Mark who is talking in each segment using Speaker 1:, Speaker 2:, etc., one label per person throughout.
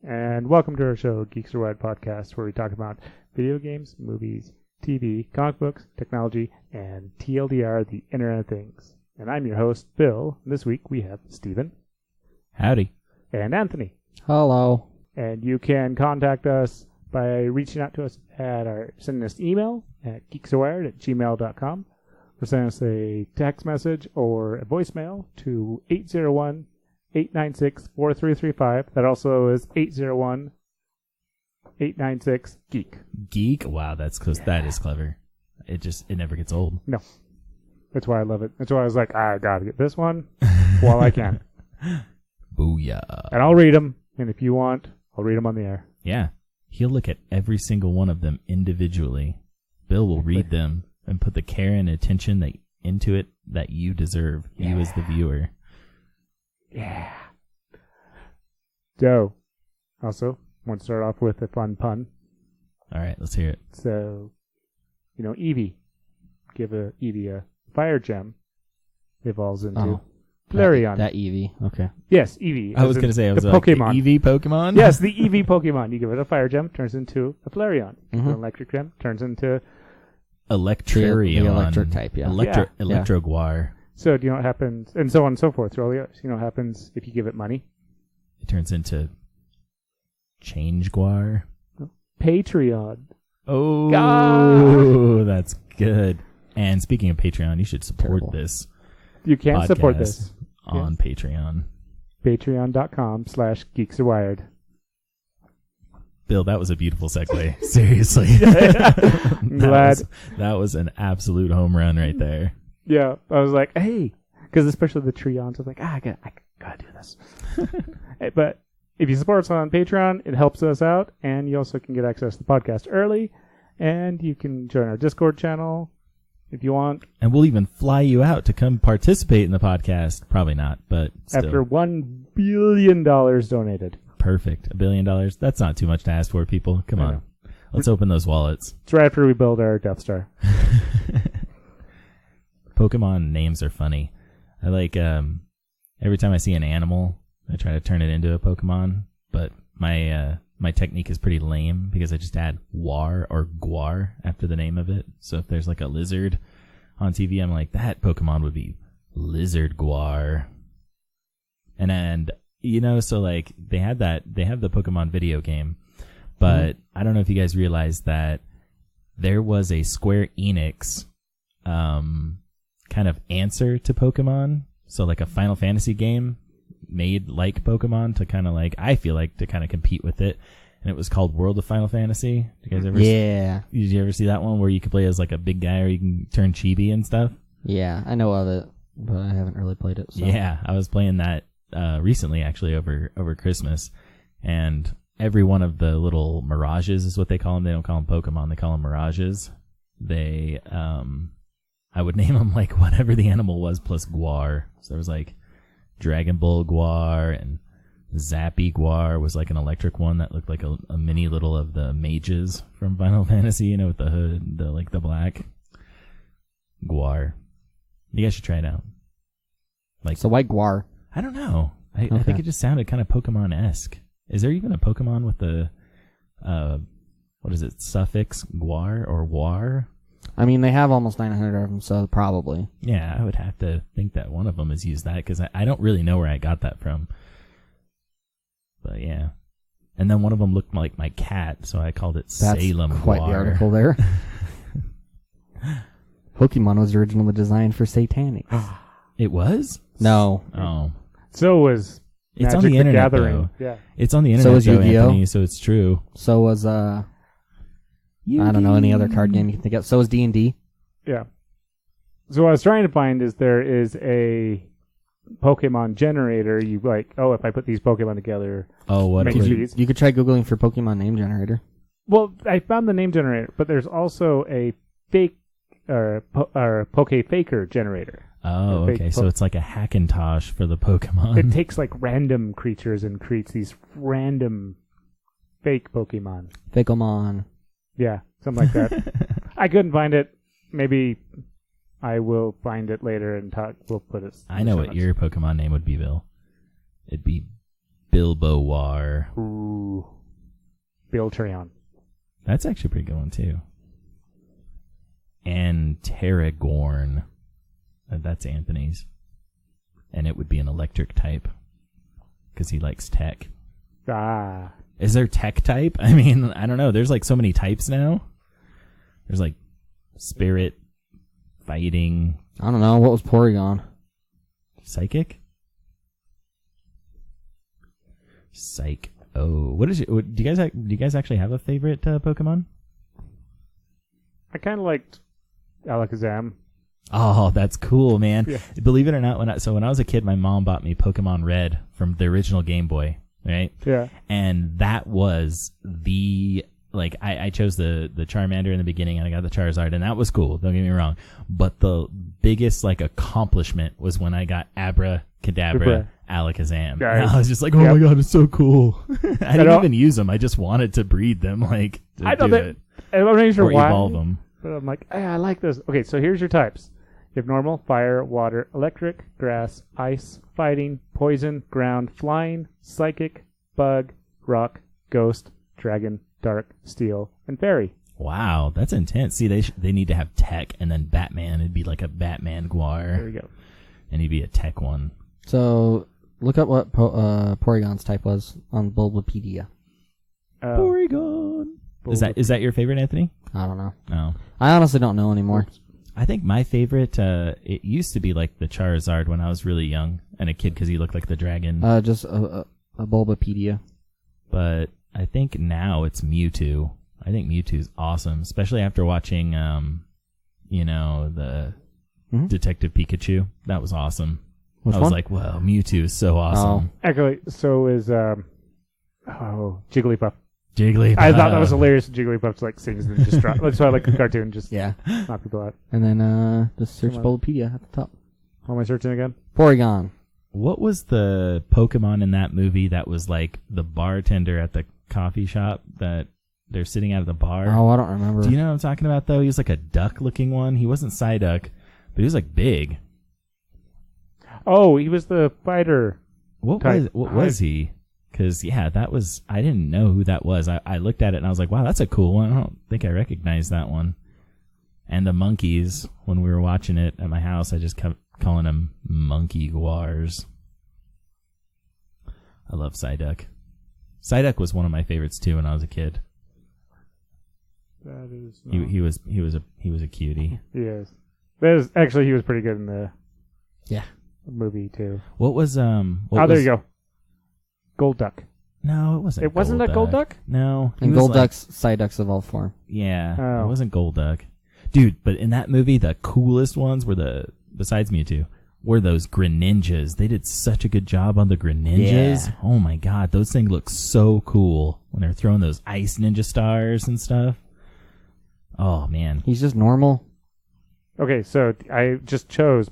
Speaker 1: and welcome to our show, Geeks Are Wired Podcast, where we talk about video games, movies, TV, comic books, technology, and TLDR, the Internet of Things. And I'm your host, Bill. This week we have Steven.
Speaker 2: Howdy.
Speaker 1: And Anthony.
Speaker 3: Hello.
Speaker 1: And you can contact us by reaching out to us sending us an email at geeksawired@gmail.com, or send us a text message or a voicemail to 801-896-4335. That also is 801-896-GEEK.
Speaker 2: Geek? Wow, that's close. Yeah. That is clever. It never gets old.
Speaker 1: No. That's why I love it. That's why I was like, I gotta get this one while I can.
Speaker 2: Booyah.
Speaker 1: And I'll read them, and if you want, I'll read them on the air.
Speaker 2: Yeah. He'll look at every single one of them individually. Bill will read them and put the care and attention into it that you deserve, you as the viewer.
Speaker 1: Yeah. So, also, want to start off with a fun pun.
Speaker 2: All right, let's hear it.
Speaker 1: So, Eevee. Give Eevee a fire gem. Evolves into Flareon.
Speaker 3: That Eevee. Okay.
Speaker 1: Yes, Eevee.
Speaker 2: I was going to say,
Speaker 1: the Pokemon.
Speaker 2: The Eevee Pokemon?
Speaker 1: Yes, the Eevee Pokemon. You give it a fire gem, turns into a Flareon.
Speaker 3: Mm-hmm.
Speaker 1: An electric gem, turns into
Speaker 2: Electrarion.
Speaker 3: The electric type, yeah.
Speaker 2: Electroguar.
Speaker 1: So, do you know what happens? And so on and so forth. Through all the others. You know what happens if you give it money?
Speaker 2: It turns into Changeguar.
Speaker 1: Patreon.
Speaker 2: Oh, God. That's good. And speaking of Patreon, you should support this.
Speaker 1: You can support this
Speaker 2: on Patreon.
Speaker 1: Patreon.com/geeksawired.
Speaker 2: Bill, that was a beautiful segue. Seriously.
Speaker 1: I'm glad.
Speaker 2: That was an absolute home run right there.
Speaker 1: Yeah. I was like, hey. Because especially the Treons, I was like, I gotta do this. But if you support us on Patreon, it helps us out. And you also can get access to the podcast early. And you can join our Discord channel if you want.
Speaker 2: And we'll even fly you out to come participate in the podcast. Probably not, but still.
Speaker 1: After $1 billion donated.
Speaker 2: Perfect. $1 billion. That's not too much to ask for, people. Come on. Let's open those wallets.
Speaker 1: It's right after we build our Death Star.
Speaker 2: Pokemon names are funny. I like, every time I see an animal, I try to turn it into a Pokemon, but my technique is pretty lame because I just add war or guar after the name of it. So if there's like a lizard on TV, I'm like, that Pokemon would be Lizard Guar. And so like they have the Pokemon video game, but I don't know if you guys realized that there was a Square Enix kind of answer to Pokemon. So like a Final Fantasy game made like Pokemon to kind of like, I feel like, to kind of compete with it. And it was called World of Final Fantasy. Did you guys ever did you ever see that one where you could play as like a big guy or you can turn chibi and stuff?
Speaker 3: Yeah, I know of it, but I haven't really played it. So.
Speaker 2: Yeah, I was playing that recently actually over Christmas. And every one of the little mirages is what they call them. They don't call them Pokemon, they call them mirages. They I would name them like whatever the animal was plus Guar. So there was like Dragon Ball Guar, and Zappy Guar was like an electric one that looked like a mini little of the mages from Final Fantasy, with the hood, the black Guar. You guys should try it out. Like,
Speaker 3: so why Guar?
Speaker 2: I don't know. I think it just sounded kind of Pokemon-esque. Is there even a Pokemon with the suffix Guar or War?
Speaker 3: I mean, they have almost 900 of them, so probably.
Speaker 2: Yeah, I would have to think that one of them has used that, because I don't really know where I got that from. But yeah. And then one of them looked like my cat, so I called it Salem Guar.
Speaker 3: That's quite the article there. Pokemon was originally designed for satanic.
Speaker 2: It was?
Speaker 3: No.
Speaker 2: Oh.
Speaker 1: So was
Speaker 2: It's
Speaker 1: Magic
Speaker 2: on the internet,
Speaker 1: Gathering.
Speaker 2: though.
Speaker 1: Yeah.
Speaker 2: It's on the internet,
Speaker 3: So was
Speaker 2: though,
Speaker 3: Yu-Gi-Oh!
Speaker 2: Anthony, so it's true.
Speaker 3: So was, I don't know, any other card game you can think of. So was D&D.
Speaker 1: Yeah. So what I was trying to find is there is a Pokemon generator. You like, if I put these Pokemon together.
Speaker 2: Oh, what?
Speaker 3: You could try Googling for Pokemon name generator.
Speaker 1: Well, I found the name generator, but there's also a fake Poke Faker generator.
Speaker 2: Oh, okay. So it's like a Hackintosh for the Pokemon.
Speaker 1: It takes like random creatures and creates these random fake Pokemon.
Speaker 3: Fakeomon.
Speaker 1: Yeah, something like that. I couldn't find it. Maybe I will find it later and talk. We'll put it.
Speaker 2: I know what your Pokemon name would be, Bill. It'd be Bilbowar.
Speaker 1: Ooh. Biltreon.
Speaker 2: That's actually a pretty good one, too. And Terragorn. That's Anthony's. And it would be an electric type. Because he likes tech.
Speaker 1: Ah.
Speaker 2: Is there tech type? I mean, I don't know. There's like so many types now. There's like spirit, fighting.
Speaker 3: I don't know. What was Porygon?
Speaker 2: Psychic? Psych. Oh, what is it? Do you guys actually have a favorite Pokemon?
Speaker 1: I kind of liked Alakazam.
Speaker 2: Oh, that's cool, man.
Speaker 1: Yeah.
Speaker 2: Believe it or not, when I was a kid, my mom bought me Pokemon Red from the original Game Boy, right?
Speaker 1: Yeah.
Speaker 2: And that was the, like, I chose the Charmander in the beginning, and I got the Charizard, and that was cool, don't get me wrong. But the biggest, like, accomplishment was when I got Abracadabra Alakazam.
Speaker 1: Yeah,
Speaker 2: And I was just like, oh my god, it's so cool. I didn't even use them. I just wanted to breed them, like, to
Speaker 1: I know
Speaker 2: do
Speaker 1: that.
Speaker 2: it.
Speaker 1: I'm not even sure
Speaker 2: Or
Speaker 1: why.
Speaker 2: evolve them.
Speaker 1: But I'm like, hey, I like this. Okay, so here's your types. You have normal, fire, water, electric, grass, ice, fighting, poison, ground, flying, psychic, bug, rock, ghost, dragon, dark, steel, and fairy.
Speaker 2: Wow, that's intense. See, they need to have tech, and then Batman. It'd be like a Batman Guar.
Speaker 1: There we go.
Speaker 2: And he'd be a tech one.
Speaker 3: So, look up what Porygon's type was on Bulbapedia.
Speaker 2: Porygon. Is that your favorite, Anthony?
Speaker 3: I don't know.
Speaker 2: No.
Speaker 3: I honestly don't know anymore.
Speaker 2: I think my favorite, it used to be like the Charizard when I was really young and a kid because he looked like the dragon.
Speaker 3: Just a Bulbapedia.
Speaker 2: But I think now it's Mewtwo. I think Mewtwo's awesome, especially after watching, the Detective Pikachu. That was awesome.
Speaker 3: Which
Speaker 2: I was
Speaker 3: one?
Speaker 2: like, wow, Mewtwo is so awesome.
Speaker 1: Actually, so is Jigglypuff.
Speaker 2: Jigglypuff.
Speaker 1: I thought that was hilarious. Jigglypuff like sings and just drop. That's why I like the cartoon. Just
Speaker 3: Yeah.
Speaker 1: knock people out.
Speaker 3: And then just search
Speaker 1: Come on.
Speaker 3: Bulbapedia at the top.
Speaker 1: What am I searching again?
Speaker 3: Porygon.
Speaker 2: What was the Pokemon in that movie that was like the bartender at the coffee shop that they're sitting out at the bar?
Speaker 3: Oh, I don't remember.
Speaker 2: Do you know what I'm talking about, though? He was like a duck-looking one. He wasn't Psyduck, but he was like big.
Speaker 1: Oh, he was the fighter.
Speaker 2: What was he? Because, yeah, that was... I didn't know who that was. I looked at it and I was like, wow, that's a cool one. I don't think I recognized that one. And the monkeys, when we were watching it at my house, I just kept calling them monkey guars. I love Psyduck. Psyduck was one of my favorites, too, when I was a kid.
Speaker 1: That is.
Speaker 2: He was a cutie.
Speaker 1: Yes. That is actually he was pretty good in the
Speaker 3: Yeah.
Speaker 1: movie too.
Speaker 2: What was
Speaker 1: there you go. Gold Duck.
Speaker 2: No, it wasn't.
Speaker 1: It wasn't a Gold Duck?
Speaker 2: No.
Speaker 3: And Golduck's Psyduck's evolved form.
Speaker 2: Yeah,
Speaker 1: Oh.
Speaker 2: it wasn't Golduck. Dude, but in that movie, the coolest ones were besides Mewtwo, were those Greninjas. They did such a good job on the Greninjas.
Speaker 3: Yeah.
Speaker 2: Oh my god, those things look so cool when they're throwing those ice ninja stars and stuff. Oh man.
Speaker 3: He's just normal.
Speaker 1: Okay, so I just chose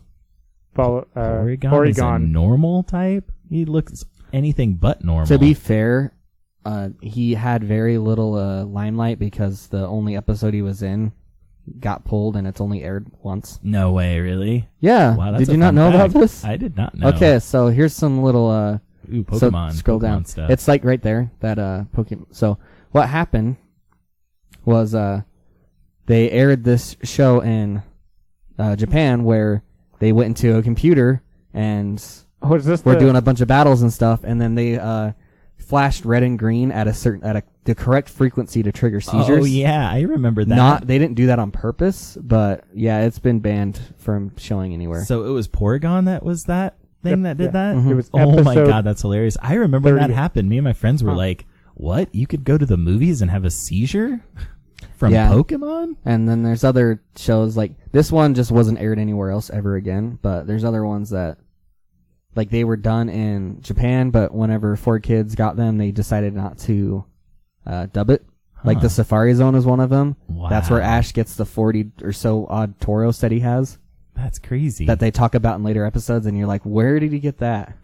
Speaker 2: Porygon is a normal type? He looks anything but normal.
Speaker 3: To be fair, he had very little limelight because the only episode he was in got pulled and it's only aired once.
Speaker 2: No way, really?
Speaker 3: Yeah.
Speaker 2: Wow, that's
Speaker 3: Did you not know about this?
Speaker 2: I did not know.
Speaker 3: Okay, so here's some little
Speaker 2: Pokemon.
Speaker 3: So scroll
Speaker 2: Pokemon
Speaker 3: down.
Speaker 2: stuff.
Speaker 3: It's like right there, that Pokemon. So what happened was they aired this show in Japan where they went into a computer and
Speaker 1: Oh, is this
Speaker 3: were doing a bunch of battles and stuff, and then they flashed red and green at the correct frequency to trigger seizures.
Speaker 2: Oh yeah, I remember that.
Speaker 3: They didn't do that on purpose, but yeah, it's been banned from showing anywhere.
Speaker 2: So it was Porygon that was that thing that did that?
Speaker 3: Mhm.
Speaker 1: It was
Speaker 2: Oh my
Speaker 1: episode
Speaker 2: god, that's hilarious. I remember when that
Speaker 1: 30.
Speaker 2: happened. Me and my friends were like, what? You could go to the movies and have a seizure? From
Speaker 3: Yeah.
Speaker 2: Pokemon?
Speaker 3: And then there's other shows, like this one just wasn't aired anywhere else ever again, but there's other ones that like they were done in Japan, but whenever 4Kids got them, they decided not to dub it. Like the Safari Zone is one of them.
Speaker 2: Wow.
Speaker 3: That's where Ash gets the 40 or so odd Tauros that he has
Speaker 2: That's crazy.
Speaker 3: that they talk about in later episodes, and you're like, where did he get that?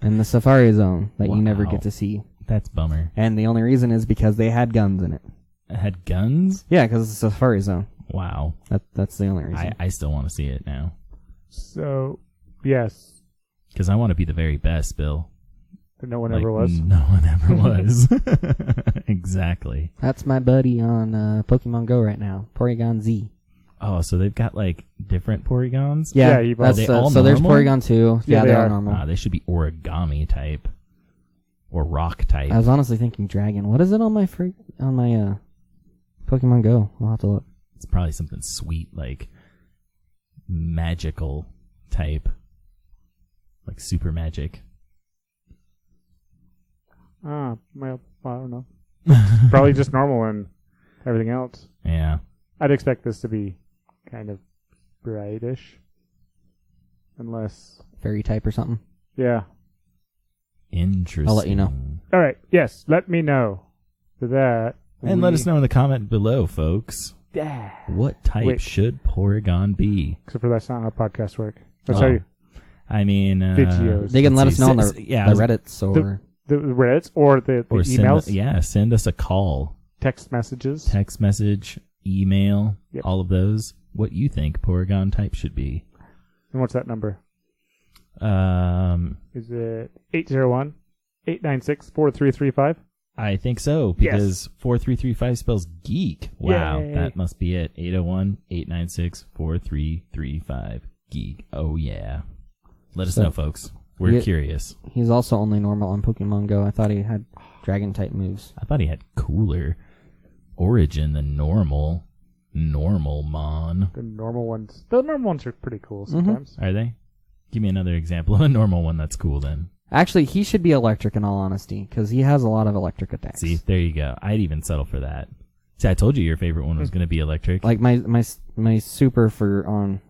Speaker 3: In the Safari Zone that you never
Speaker 2: Wow.
Speaker 3: get to see.
Speaker 2: That's bummer.
Speaker 3: And the only reason is because they had guns in it.
Speaker 2: It had guns?
Speaker 3: Yeah, because it's a Safari Zone.
Speaker 2: Wow.
Speaker 3: That's the only reason.
Speaker 2: I still want to see it now.
Speaker 1: So yes,
Speaker 2: Because I want to be the very best, Bill.
Speaker 1: no one ever was.
Speaker 2: No one ever was. Exactly.
Speaker 3: That's my buddy on Pokemon Go right now, Porygon Z.
Speaker 2: Oh, so they've got like different Porygons?
Speaker 3: Yeah,
Speaker 1: you
Speaker 3: that's,
Speaker 2: Are they all
Speaker 3: so there's
Speaker 2: normal?
Speaker 3: Porygon 2.
Speaker 1: Yeah,
Speaker 3: Yeah,
Speaker 1: they
Speaker 3: they're all
Speaker 1: are.
Speaker 3: normal.
Speaker 2: They should be origami type. Or rock type.
Speaker 3: I was honestly thinking Dragon. What is it on my Pokemon Go? I'll have to look.
Speaker 2: It's probably something sweet, like magical type. Like super magic.
Speaker 1: Well, I don't know. Probably just normal and everything else.
Speaker 2: Yeah.
Speaker 1: I'd expect this to be kind of brightish. Unless...
Speaker 3: Fairy type or something.
Speaker 1: Yeah.
Speaker 2: Interesting.
Speaker 3: I'll let you know.
Speaker 1: All right. Yes, let me know. For that...
Speaker 2: And let us know in the comment below, folks.
Speaker 1: Yeah.
Speaker 2: What type
Speaker 1: Wait.
Speaker 2: should Porygon be?
Speaker 1: Except for that's not how podcasts work. That's how you...
Speaker 2: I mean...
Speaker 1: Videos.
Speaker 3: They can let us know on the
Speaker 2: yeah,
Speaker 3: Reddits or...
Speaker 1: The Reddits or the
Speaker 2: or
Speaker 1: emails.
Speaker 2: send us a call.
Speaker 1: Text messages.
Speaker 2: Text message, email,
Speaker 1: Yep.
Speaker 2: all of those. What you think Porygon type should be.
Speaker 1: And what's that number?
Speaker 2: Um,
Speaker 1: Is it 801-896-4335?
Speaker 2: I think so, because 4335 spells geek. Wow,
Speaker 1: Yay.
Speaker 2: that must be it. 801-896-4335. Geek. Oh, yeah. Let us
Speaker 3: So-
Speaker 2: know, folks. We're curious.
Speaker 3: He's also only normal on Pokemon Go. I thought he had Dragon type moves.
Speaker 2: I thought he had cooler origin than normal Mon.
Speaker 1: The normal ones. The normal ones are pretty cool sometimes.
Speaker 2: Are they? Give me another example of a normal one that's cool then.
Speaker 3: Actually, he should be electric in all honesty, because he has a lot of electric attacks.
Speaker 2: See, there you go. I'd even settle for that. See, I told you your favorite one was going to be electric.
Speaker 3: Like my super for on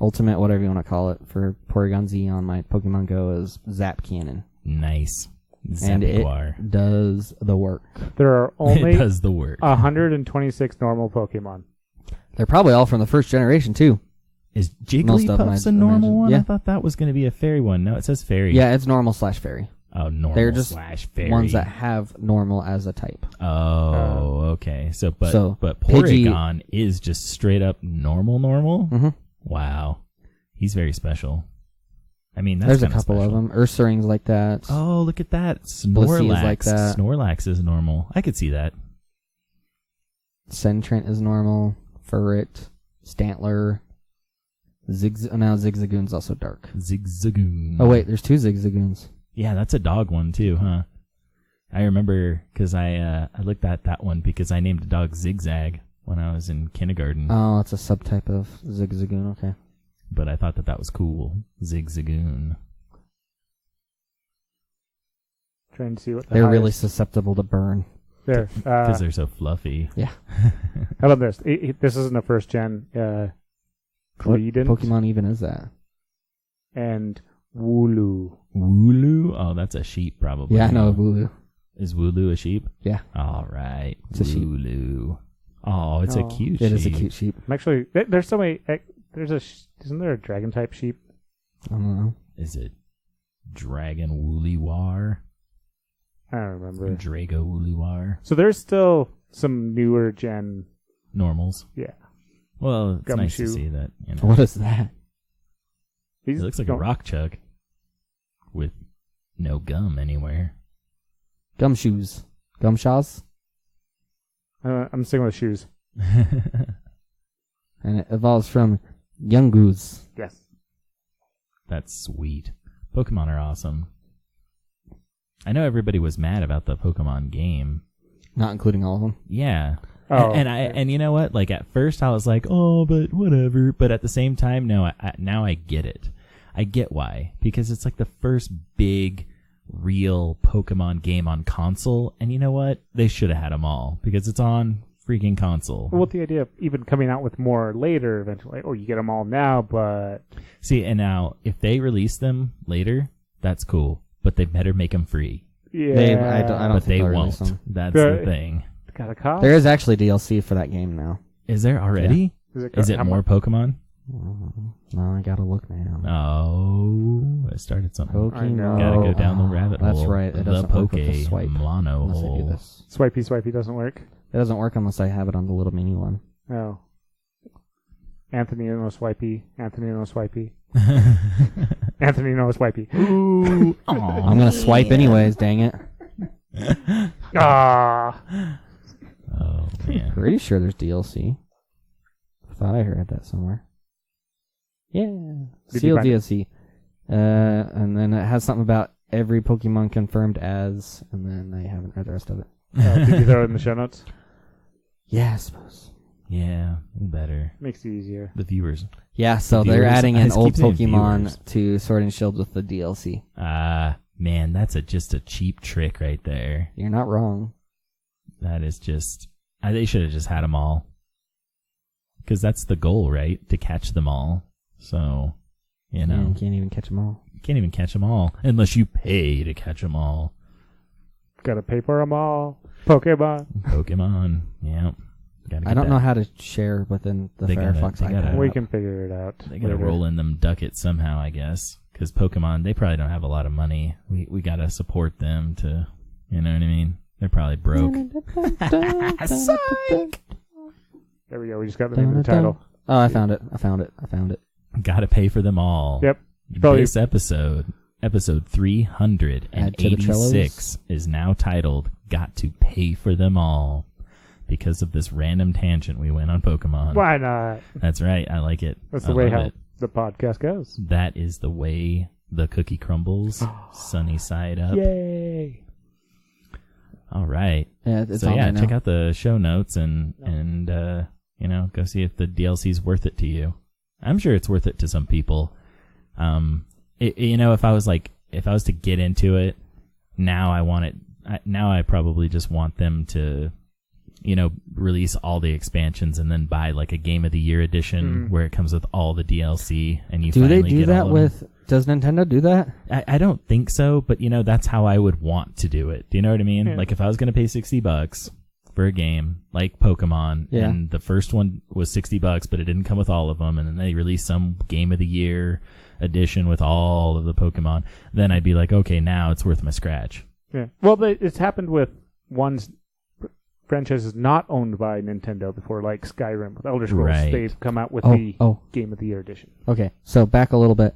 Speaker 3: Ultimate, whatever you want to call it, for Porygon Z on my Pokemon Go is Zap Cannon.
Speaker 2: Nice.
Speaker 3: And
Speaker 2: Zapiquar.
Speaker 3: it does the work.
Speaker 1: There are
Speaker 2: It
Speaker 1: only
Speaker 2: does the work.
Speaker 1: 126 normal Pokemon.
Speaker 3: They're probably all from the first generation, too.
Speaker 2: Is
Speaker 3: Most of them,
Speaker 2: Jigglypuff's
Speaker 3: I'd
Speaker 2: a normal
Speaker 3: imagine.
Speaker 2: one?
Speaker 3: Yeah.
Speaker 2: I thought that was going to be a fairy one. No, it says fairy.
Speaker 3: Yeah, it's normal / fairy.
Speaker 2: Oh, normal
Speaker 3: They're just
Speaker 2: / fairy.
Speaker 3: ones that have normal as a type.
Speaker 2: Oh, okay. So but
Speaker 3: Pidgey-
Speaker 2: Porygon is just straight up normal?
Speaker 3: Mm-hmm.
Speaker 2: Wow. He's very special. I mean, that's
Speaker 3: There's a
Speaker 2: kinda
Speaker 3: couple
Speaker 2: special.
Speaker 3: of them. Ursaring's like that.
Speaker 2: Oh, look at that.
Speaker 3: Blissey
Speaker 2: Snorlax.
Speaker 3: is like that.
Speaker 2: Snorlax is normal. I could see that.
Speaker 3: Sentrant is normal. Furret. Stantler. Now Zigzagoon's also dark.
Speaker 2: Zigzagoon.
Speaker 3: Oh, wait, there's 2 Zigzagoons.
Speaker 2: Yeah, that's a dog one too, huh? I remember because I looked at that one because I named a dog Zigzag when I was in kindergarten.
Speaker 3: Oh, it's a subtype of Zigzagoon, okay.
Speaker 2: But I thought that was cool. Zigzagoon.
Speaker 1: Trying to see what the
Speaker 3: They're really
Speaker 1: highest-
Speaker 3: susceptible to burn.
Speaker 1: There.
Speaker 2: Because they're so fluffy.
Speaker 3: Yeah.
Speaker 1: How about this? This isn't a first gen.
Speaker 3: What
Speaker 1: Credent
Speaker 3: Pokemon even is that?
Speaker 1: and Wooloo.
Speaker 2: Wooloo? Oh, that's a sheep probably.
Speaker 3: Yeah, I know, Wooloo.
Speaker 2: Is Wooloo a sheep?
Speaker 3: Yeah.
Speaker 2: All right.
Speaker 3: It's a sheep.
Speaker 2: Wooloo. Oh, it's a
Speaker 1: Oh.
Speaker 2: cute sheep.
Speaker 3: It is a cute sheep.
Speaker 1: I'm actually there's so many. Isn't there a dragon type sheep?
Speaker 3: I don't know.
Speaker 2: Is it Dragon Woolywar?
Speaker 1: I don't remember.
Speaker 2: Drago Woolywar?
Speaker 1: So there's still some newer gen.
Speaker 2: Normals.
Speaker 1: Yeah.
Speaker 2: Well, it's nice to
Speaker 1: Gumshoe.
Speaker 2: see that. You know.
Speaker 3: What is that?
Speaker 2: It looks like a rock chug with no gum anywhere.
Speaker 3: Gumshoes. Gumshaws?
Speaker 1: I'm sticking with shoes.
Speaker 3: And it evolves from Yungoos.
Speaker 1: Yes.
Speaker 2: That's sweet. Pokemon are awesome. I know everybody was mad about the Pokemon game.
Speaker 3: Not including all of them.
Speaker 2: Yeah.
Speaker 1: Oh,
Speaker 2: And you know what? Like at first I was like, oh, but whatever. But at the same time, no, now I get it. I get why. Because it's like the first big, real Pokemon game on console. And you know what? They should have had them all. Because it's on freaking console.
Speaker 1: Well, with the idea of even coming out with more later eventually. Oh, you get them all now, but...
Speaker 2: See, and now, if they release them later, that's cool. But they better make them free.
Speaker 1: Yeah.
Speaker 3: I don't
Speaker 2: But
Speaker 3: think
Speaker 2: they
Speaker 3: they'll
Speaker 2: won't.
Speaker 3: release them.
Speaker 2: That's
Speaker 1: Right.
Speaker 2: the thing.
Speaker 1: Got a cost?
Speaker 3: There is actually DLC for that game now.
Speaker 2: Is there already? Is it
Speaker 1: how
Speaker 2: more
Speaker 1: much?
Speaker 2: Pokemon?
Speaker 3: No, I gotta look now.
Speaker 2: Oh, I started something.
Speaker 1: I know.
Speaker 3: Pokemon.
Speaker 2: Gotta go down the rabbit hole.
Speaker 3: That's right. It
Speaker 2: The
Speaker 3: doesn't work with the
Speaker 2: Poke
Speaker 3: swipe.
Speaker 2: Mono
Speaker 3: Unless I do
Speaker 2: hole.
Speaker 3: this.
Speaker 1: Swipey doesn't work?
Speaker 3: It doesn't work unless I have it on the little mini one.
Speaker 1: Oh. Anthony no swipey. Anthony no swipey. Anthony no swipey.
Speaker 2: Ooh.
Speaker 3: I'm gonna swipe anyways, dang it.
Speaker 1: Ah.
Speaker 2: Oh man.
Speaker 3: Pretty sure there's DLC. I thought I heard that somewhere. Yeah.
Speaker 1: Did you
Speaker 3: Sealed
Speaker 1: find it?
Speaker 3: DLC. And then it has something about every Pokemon confirmed as, and then I haven't read the rest of it.
Speaker 1: Did you throw it in the show notes?
Speaker 3: Yeah, I suppose.
Speaker 2: Yeah, better.
Speaker 1: Makes it easier.
Speaker 2: The viewers.
Speaker 3: Yeah, so
Speaker 2: The
Speaker 3: they're
Speaker 2: viewers-
Speaker 3: adding
Speaker 2: I
Speaker 3: an
Speaker 2: just
Speaker 3: old
Speaker 2: keep saying
Speaker 3: Pokemon
Speaker 2: viewers.
Speaker 3: to Sword and Shield with the DLC.
Speaker 2: Man, that's just a cheap trick right there.
Speaker 3: You're not wrong.
Speaker 2: That is just... they should have just had them all. Because that's the goal, right? To catch them all. So, you know.
Speaker 3: Yeah, you can't even catch them all.
Speaker 2: You can't even catch them all. Unless you pay to catch them all.
Speaker 1: Gotta pay for them all. Pokemon.
Speaker 2: Pokemon. Yeah. Gotta
Speaker 3: I
Speaker 2: get
Speaker 3: don't
Speaker 2: that.
Speaker 3: know how to share within the
Speaker 2: They gotta-
Speaker 3: Firefox
Speaker 2: they gotta-
Speaker 3: iPad.
Speaker 1: We can figure it out.
Speaker 2: They gotta
Speaker 1: later.
Speaker 2: roll in them ducats somehow, I guess. Because Pokemon, they probably don't have a lot of money. We gotta support them to, you know what I mean? They're probably broke.
Speaker 3: Psych!
Speaker 1: There we go. We just got the name of the title.
Speaker 3: Oh, I found it.
Speaker 2: Gotta pay for them all.
Speaker 1: Yep. Probably-
Speaker 2: This episode 386, is now titled "Got to Pay for Them All" because of this random tangent we went on Pokemon.
Speaker 1: Why not?
Speaker 2: That's right. I like it.
Speaker 1: That's
Speaker 2: I
Speaker 1: the way
Speaker 2: love
Speaker 1: how
Speaker 2: it.
Speaker 1: the podcast goes.
Speaker 2: That is the way the cookie crumbles. Sunny side up.
Speaker 1: Yay!
Speaker 2: All right.
Speaker 3: Yeah, it's
Speaker 2: So
Speaker 3: on
Speaker 2: yeah,
Speaker 3: there now.
Speaker 2: check out the show notes and you know, go see if the DLC is worth it to you. I'm sure it's worth it to some people. You know, if I was to get into it, now I probably just want them to, you know, release all the expansions and then buy like a Game of the Year edition where it comes with all the DLC and you
Speaker 3: Do they
Speaker 2: finally
Speaker 3: do
Speaker 2: get
Speaker 3: that
Speaker 2: all of them.
Speaker 3: with? Does Nintendo do that?
Speaker 2: I don't think so, but you know, that's how I would want to do it. Do you know what I mean?
Speaker 1: Yeah.
Speaker 2: Like if I was going to pay $60 for a game like Pokemon,
Speaker 3: Yeah.
Speaker 2: and the first one was $60, but it didn't come with all of them, and then they released some Game of the Year edition with all of the Pokemon, then I'd be like, okay, now it's worth my scratch.
Speaker 1: Yeah. Well, it's happened with franchises not owned by Nintendo before, like Skyrim with Elder Scrolls.
Speaker 2: Right.
Speaker 1: They've come out with
Speaker 3: Oh,
Speaker 1: the
Speaker 3: oh.
Speaker 1: Game of the Year edition.
Speaker 3: Okay, so back a little bit.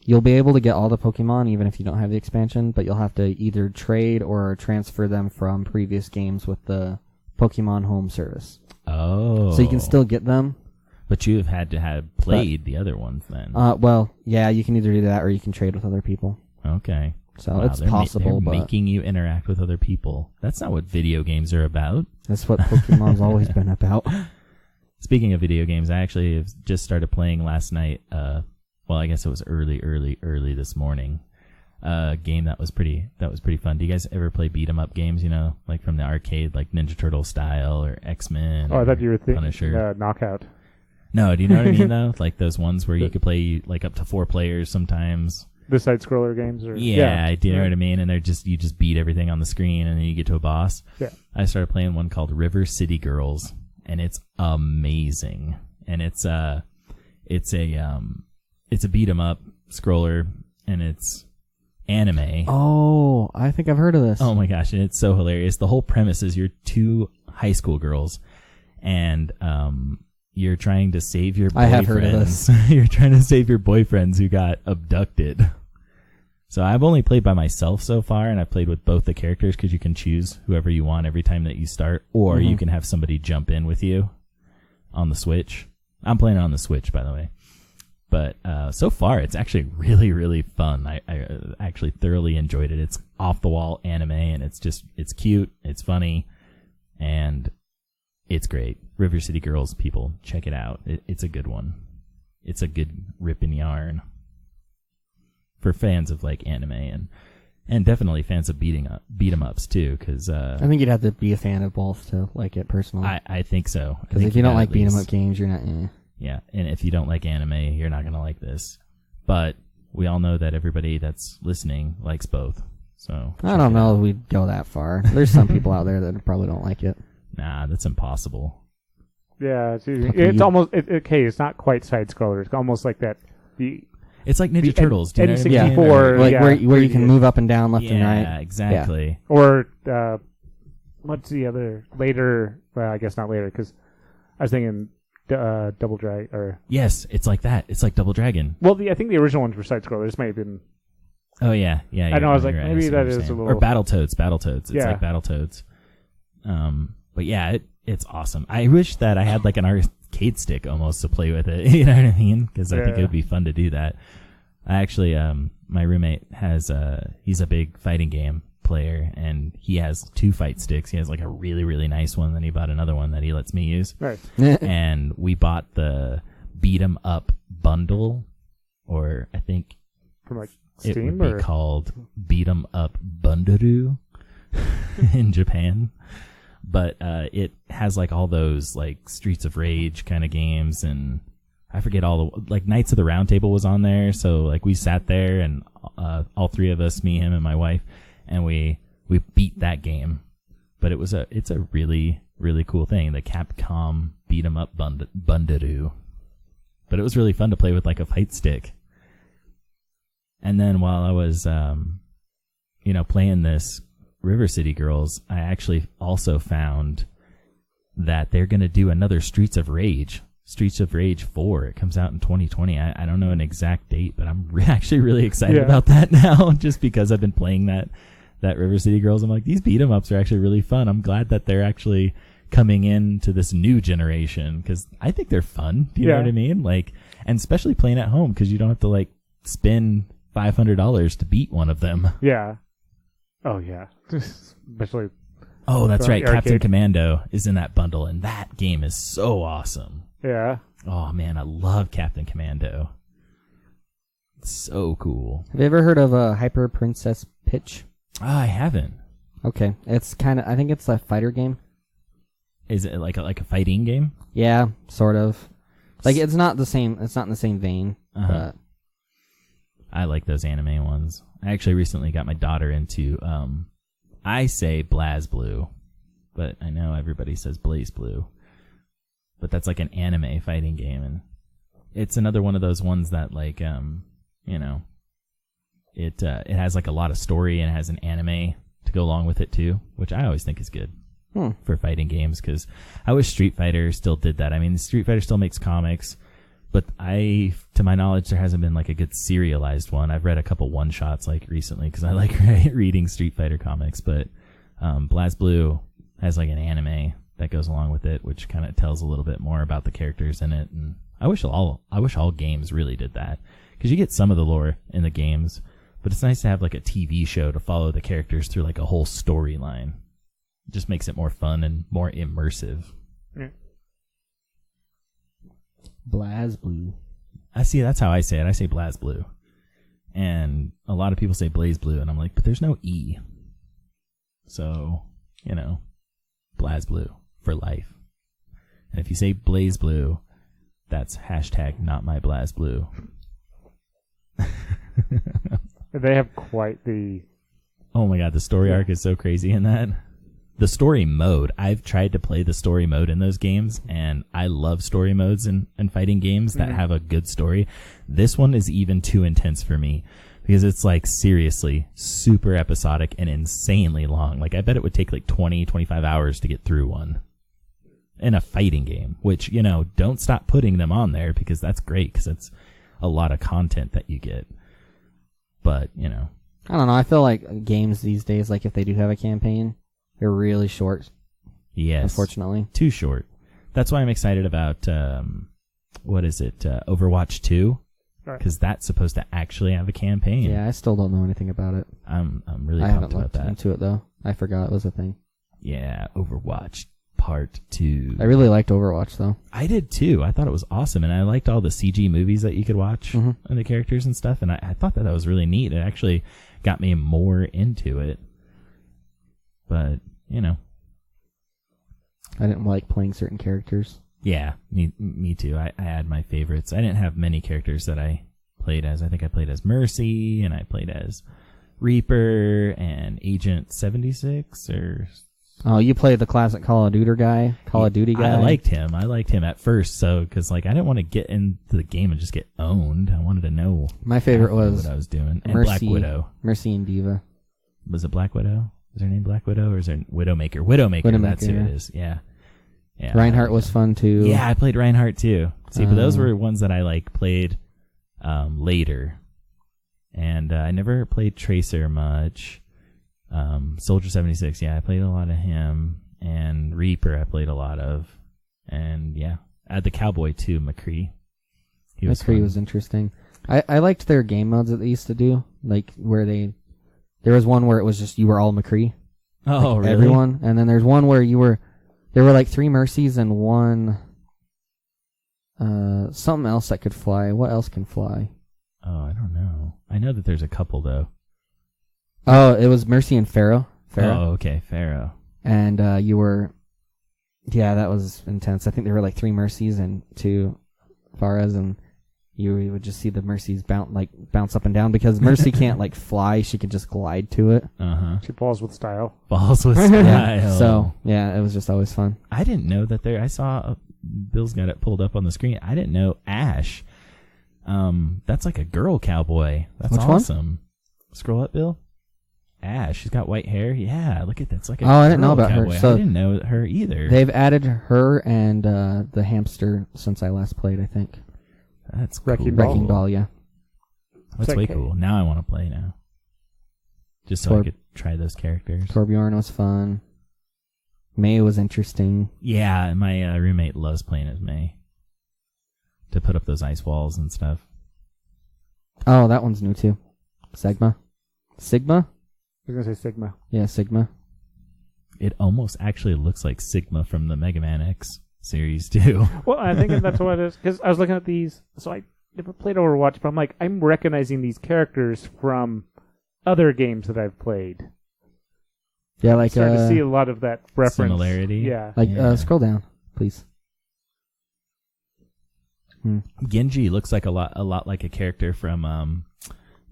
Speaker 3: You'll be able to get all the Pokemon even if you don't have the expansion, but you'll have to either trade or transfer them from previous games with the Pokemon Home service.
Speaker 2: Oh.
Speaker 3: So you can still get them.
Speaker 2: But you have had to have played the other ones then.
Speaker 3: Well, yeah, you can either do that or you can trade with other people.
Speaker 2: Okay.
Speaker 3: So
Speaker 2: Wow,
Speaker 3: it's
Speaker 2: they're
Speaker 3: possible,
Speaker 2: they're
Speaker 3: but
Speaker 2: making you interact with other people. That's not what video games are about.
Speaker 3: that's what Pokemon's always been about.
Speaker 2: Speaking of video games, I actually have just started playing last night. Well, I guess it was early this morning. A game that was pretty fun. Do you guys ever play beat 'em up games? You know, like from the arcade, like Ninja Turtle style or X-Men.
Speaker 1: Oh, I
Speaker 2: or
Speaker 1: thought you were thinking
Speaker 2: Punisher.
Speaker 1: Knockout.
Speaker 2: No, do you know what I mean though? Like those ones where you could play like up to 4 players sometimes.
Speaker 1: The side scroller games, or
Speaker 2: Yeah, do you know what I mean? And you just beat everything on the screen, and then you get to a boss.
Speaker 1: Yeah.
Speaker 2: I started playing one called River City Girls, and it's amazing. And it's a beat 'em up scroller, and it's anime.
Speaker 3: Oh, I think I've heard of this.
Speaker 2: Oh my gosh, and it's so hilarious. The whole premise is you're 2 high school girls, and you're trying to save your boyfriends.
Speaker 3: I have heard of this.
Speaker 2: You're trying to save your boyfriends who got abducted. So I've only played by myself so far, and I've played with both the characters because you can choose whoever you want every time that you start, or you can have somebody jump in with you on the Switch. I'm playing it on the Switch, by the way. But so far, it's actually really, really fun. I actually thoroughly enjoyed it. It's off-the-wall anime, and it's cute, it's funny, and it's great. River City Girls, people, check it out. It's a good one. It's a good ripping yarn for fans of like anime and definitely fans of beat 'em ups too. Because
Speaker 3: I think you'd have to be a fan of both to like it personally.
Speaker 2: I think so.
Speaker 3: Because if you don't like beat 'em up games, you're not.
Speaker 2: Yeah, and if you don't like anime, you're not gonna like this. But we all know that everybody that's listening likes both. So
Speaker 3: I don't know if we'd go that far. There's some people out there that probably don't like it.
Speaker 2: Nah, that's impossible.
Speaker 1: Yeah, it's almost okay. It's not quite side scroller. It's almost like that.
Speaker 2: It's like Ninja
Speaker 1: The
Speaker 2: Turtles. Do you know what I mean?
Speaker 1: N64,
Speaker 3: Like
Speaker 1: yeah,
Speaker 3: where you can move up and down, left and right.
Speaker 2: Yeah, exactly.
Speaker 1: Or what's the other later? Well, I guess not later because I was thinking Double Drag or
Speaker 2: Yes, it's like that. It's like Double Dragon.
Speaker 1: well, I think the original ones were side scrollers. This may have been
Speaker 2: Oh yeah.
Speaker 1: I know. I was like,
Speaker 2: you're right.
Speaker 1: maybe
Speaker 2: see what
Speaker 1: that
Speaker 2: you're
Speaker 1: is
Speaker 2: saying.
Speaker 1: a
Speaker 2: Or
Speaker 1: little.
Speaker 2: Battletoads. It's
Speaker 1: Yeah.
Speaker 2: like Battletoads. But yeah, it's awesome. I wish that I had like an arcade stick almost to play with it. You know what I mean? Because I think it would be fun to do that. I actually, my roommate has he's a big fighting game player, and he has 2 fight sticks. He has like a really, really nice one, then he bought another one that he lets me use.
Speaker 1: Right.
Speaker 2: And we bought the Beat 'em Up bundle, or I think
Speaker 1: From like
Speaker 2: it
Speaker 1: Steam
Speaker 2: would be
Speaker 1: or
Speaker 2: called Beat 'em Up Bundaru in Japan. But it has like all those like Streets of Rage kind of games, and I forget all the like Knights of the Round Table was on there. So like we sat there, and all 3 of us, me, him, and my wife, and we beat that game. But it's a really, really cool thing, the Capcom Beat 'em Up Bundaru. But it was really fun to play with like a fight stick. And then while I was playing this River City Girls, I actually also found that they're going to do another Streets of Rage 4. It comes out in 2020. I don't know an exact date, but I'm actually really excited about that now, just because I've been playing that River City Girls. I'm like, these beat 'em ups are actually really fun. I'm glad that they're actually coming into this new generation, because I think they're fun. Do you know what I mean? Like, and especially playing at home, because you don't have to like spend $500 to beat one of them.
Speaker 1: Yeah. Oh yeah. Especially.
Speaker 2: Oh, that's right.
Speaker 1: Arcade.
Speaker 2: Captain Commando is in that bundle, and that game is so awesome.
Speaker 1: Yeah.
Speaker 2: Oh man, I love Captain Commando. It's so cool.
Speaker 3: Have you ever heard of Hyper Princess Pitch?
Speaker 2: I haven't.
Speaker 3: Okay, it's I think it's a fighter game.
Speaker 2: Is it like a fighting game?
Speaker 3: Yeah, sort of. Like it's not the same. It's not in the same vein. But
Speaker 2: I like those anime ones. I actually recently got my daughter into. I say BlazeBlue, but I know everybody says BlazeBlue. But that's like an anime fighting game, and it's another one of those ones that like it has like a lot of story, and it has an anime to go along with it too, which I always think is good for fighting games, because I wish Street Fighter still did that. I mean, Street Fighter still makes comics, but to my knowledge, there hasn't been like a good serialized one. I've read a couple one-shots like recently, because I like reading Street Fighter comics, but BlazBlue has like an anime that goes along with it, which kind of tells a little bit more about the characters in it. And I wish all games really did that, because you get some of the lore in the games, but it's nice to have like a TV show to follow the characters through like a whole storyline. It just makes it more fun and more immersive.
Speaker 1: Yeah.
Speaker 3: BlazBlue.
Speaker 2: I see. That's how I say it. I say BlazBlue, and a lot of people say BlazeBlue, and I'm like, but there's no E. So BlazBlue for life. And if you say BlazeBlue, that's hashtag not my BlazBlue.
Speaker 1: They have quite the.
Speaker 2: Oh my god, the story arc is so crazy in that. The story mode, I've tried to play the story mode in those games, and I love story modes in fighting games that have a good story. This one is even too intense for me, because it's like seriously super episodic and insanely long. Like I bet it would take like 20, 25 hours to get through one in a fighting game, which, don't stop putting them on there, because that's great, because it's a lot of content that you get. But,
Speaker 3: I don't know. I feel like games these days, like if they do have a campaign, they're really short.
Speaker 2: Yes.
Speaker 3: Unfortunately.
Speaker 2: Too short. That's why I'm excited about, Overwatch 2. Because that's supposed to actually have a campaign.
Speaker 3: Yeah, I still don't know anything about it.
Speaker 2: I'm really
Speaker 3: I
Speaker 2: pumped
Speaker 3: haven't
Speaker 2: about
Speaker 3: looked
Speaker 2: that.
Speaker 3: into it, though. I forgot it was a thing.
Speaker 2: Yeah, Overwatch Part 2.
Speaker 3: I really liked Overwatch, though.
Speaker 2: I did, too. I thought it was awesome, and I liked all the CG movies that you could watch and the characters and stuff, and I thought that was really neat. It actually got me more into it. But,
Speaker 3: I didn't like playing certain characters.
Speaker 2: Yeah, me too. I had my favorites. I didn't have many characters that I played as. I think I played as Mercy, and I played as Reaper and Agent 76 or...
Speaker 3: Oh, you played the classic Call of Duty guy?
Speaker 2: I liked him. I liked him at first, because I didn't want to get into the game and just get owned. I wanted to know
Speaker 3: my favorite was
Speaker 2: what I was doing. And
Speaker 3: Mercy,
Speaker 2: Black Widow.
Speaker 3: Mercy and Diva.
Speaker 2: Was it Black Widow? Is her name Black Widow, or is it Widowmaker? Widowmaker, that's who it is. Yeah.
Speaker 3: Reinhardt was fun, too.
Speaker 2: Yeah, I played Reinhardt, too. See, but those were ones that I played later And I never played Tracer much. Soldier 76, yeah, I played a lot of him. And Reaper I played a lot of. And yeah, I had the Cowboy too, McCree.
Speaker 3: McCree was interesting. I liked their game modes that they used to do, like where there was one where it was just you were all McCree.
Speaker 2: Oh,
Speaker 3: like
Speaker 2: really?
Speaker 3: Everyone, and then there's one where there were like 3 Mercies and one something else that could fly. What else can fly?
Speaker 2: Oh, I don't know. I know that there's a couple though.
Speaker 3: Oh, it was Mercy and Pharaoh.
Speaker 2: Oh, okay, Pharaoh.
Speaker 3: And you were, yeah, that was intense. I think there were like 3 Mercies and 2 Faras, and you would just see the Mercies bounce up and down because Mercy can't like fly; she can just glide to it.
Speaker 1: She falls with style.
Speaker 2: Balls with style.
Speaker 3: Yeah. So yeah, it was just always fun.
Speaker 2: I didn't know that I saw Bill's got it pulled up on the screen. I didn't know Ash. That's like a girl cowboy. That's
Speaker 3: Which
Speaker 2: awesome.
Speaker 3: one?
Speaker 2: Scroll up, Bill. Ash, she's got white hair. Yeah, look at that. It's like a
Speaker 3: I didn't know about
Speaker 2: cowboy.
Speaker 3: her. So
Speaker 2: I didn't know her either.
Speaker 3: They've added her and the hamster since I last played. I think.
Speaker 2: That's cool.
Speaker 3: Wrecking Ball. Yeah.
Speaker 2: That's way cool. Now I want to play now. Just so I could try those characters.
Speaker 3: Torbjorn was fun. May was interesting.
Speaker 2: Yeah, my roommate loves playing as May. To put up those ice walls and stuff.
Speaker 3: Oh, that one's new too. Sigma?
Speaker 1: I was going to say Sigma.
Speaker 3: Yeah, Sigma.
Speaker 2: It almost actually looks like Sigma from the Mega Man X series too.
Speaker 1: Well, I think that's what it is. Because I was looking at these, so I never played Overwatch, but I'm like, I'm recognizing these characters from other games that I've played.
Speaker 3: Yeah,
Speaker 1: I'm starting to see a lot of that reference.
Speaker 2: Similarity.
Speaker 1: Yeah.
Speaker 3: Scroll down, please.
Speaker 2: Genji looks like a lot like a character from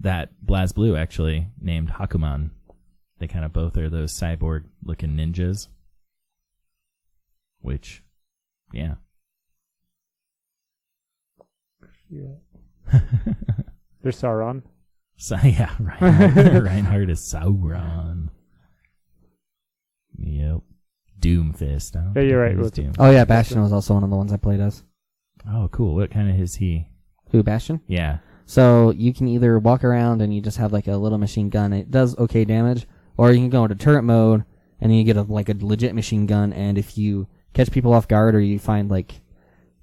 Speaker 2: that BlazeBlue actually, named Hakuman. They kind of both are those cyborg-looking ninjas. Which, yeah.
Speaker 1: There's Sauron.
Speaker 2: So, yeah, Reinhardt is Sauron. Yep. Doomfist.
Speaker 1: Yeah, you're right.
Speaker 2: Doom.
Speaker 3: Oh yeah, Bastion was also one of the ones I played as.
Speaker 2: Oh, cool. What kind of is he?
Speaker 3: Who, Bastion?
Speaker 2: Yeah.
Speaker 3: So you can either walk around and you just have like a little machine gun. It does okay damage, or you can go into turret mode and then you get a legit machine gun. And if you catch people off guard, or you find like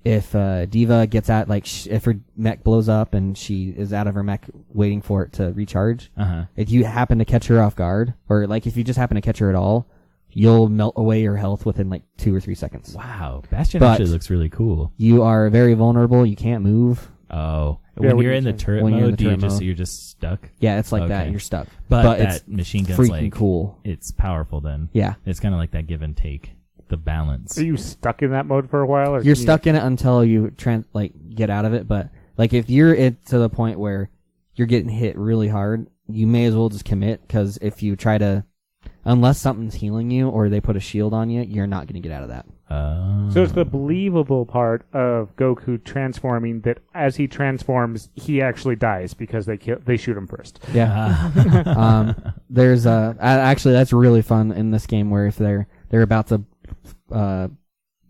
Speaker 3: if Diva gets at if her mech blows up and she is out of her mech waiting for it to recharge, if you happen to catch her off guard, or like if you just happen to catch her at all, you'll melt away your health within like 2 or 3 seconds.
Speaker 2: Wow, Bastion actually looks really cool.
Speaker 3: You are very vulnerable. You can't move.
Speaker 2: Oh, when you're in the turret mode, you're just stuck?
Speaker 3: Yeah, it's like that. You're stuck.
Speaker 2: But
Speaker 3: it's
Speaker 2: that machine gun's
Speaker 3: freaking cool.
Speaker 2: It's powerful then.
Speaker 3: Yeah.
Speaker 2: It's kind of like that give and take, the balance.
Speaker 1: Are you stuck in that mode for a while? Or
Speaker 3: you're stuck in it until you get out of it. But like if you're to the point where you're getting hit really hard, you may as well just commit, because if you try to, unless something's healing you or they put a shield on you, you're not going to get out of that.
Speaker 1: So it's the believable part of Goku transforming that as he transforms, he actually dies because they shoot him first.
Speaker 3: Yeah. There's actually that's really fun in this game, where if they're about to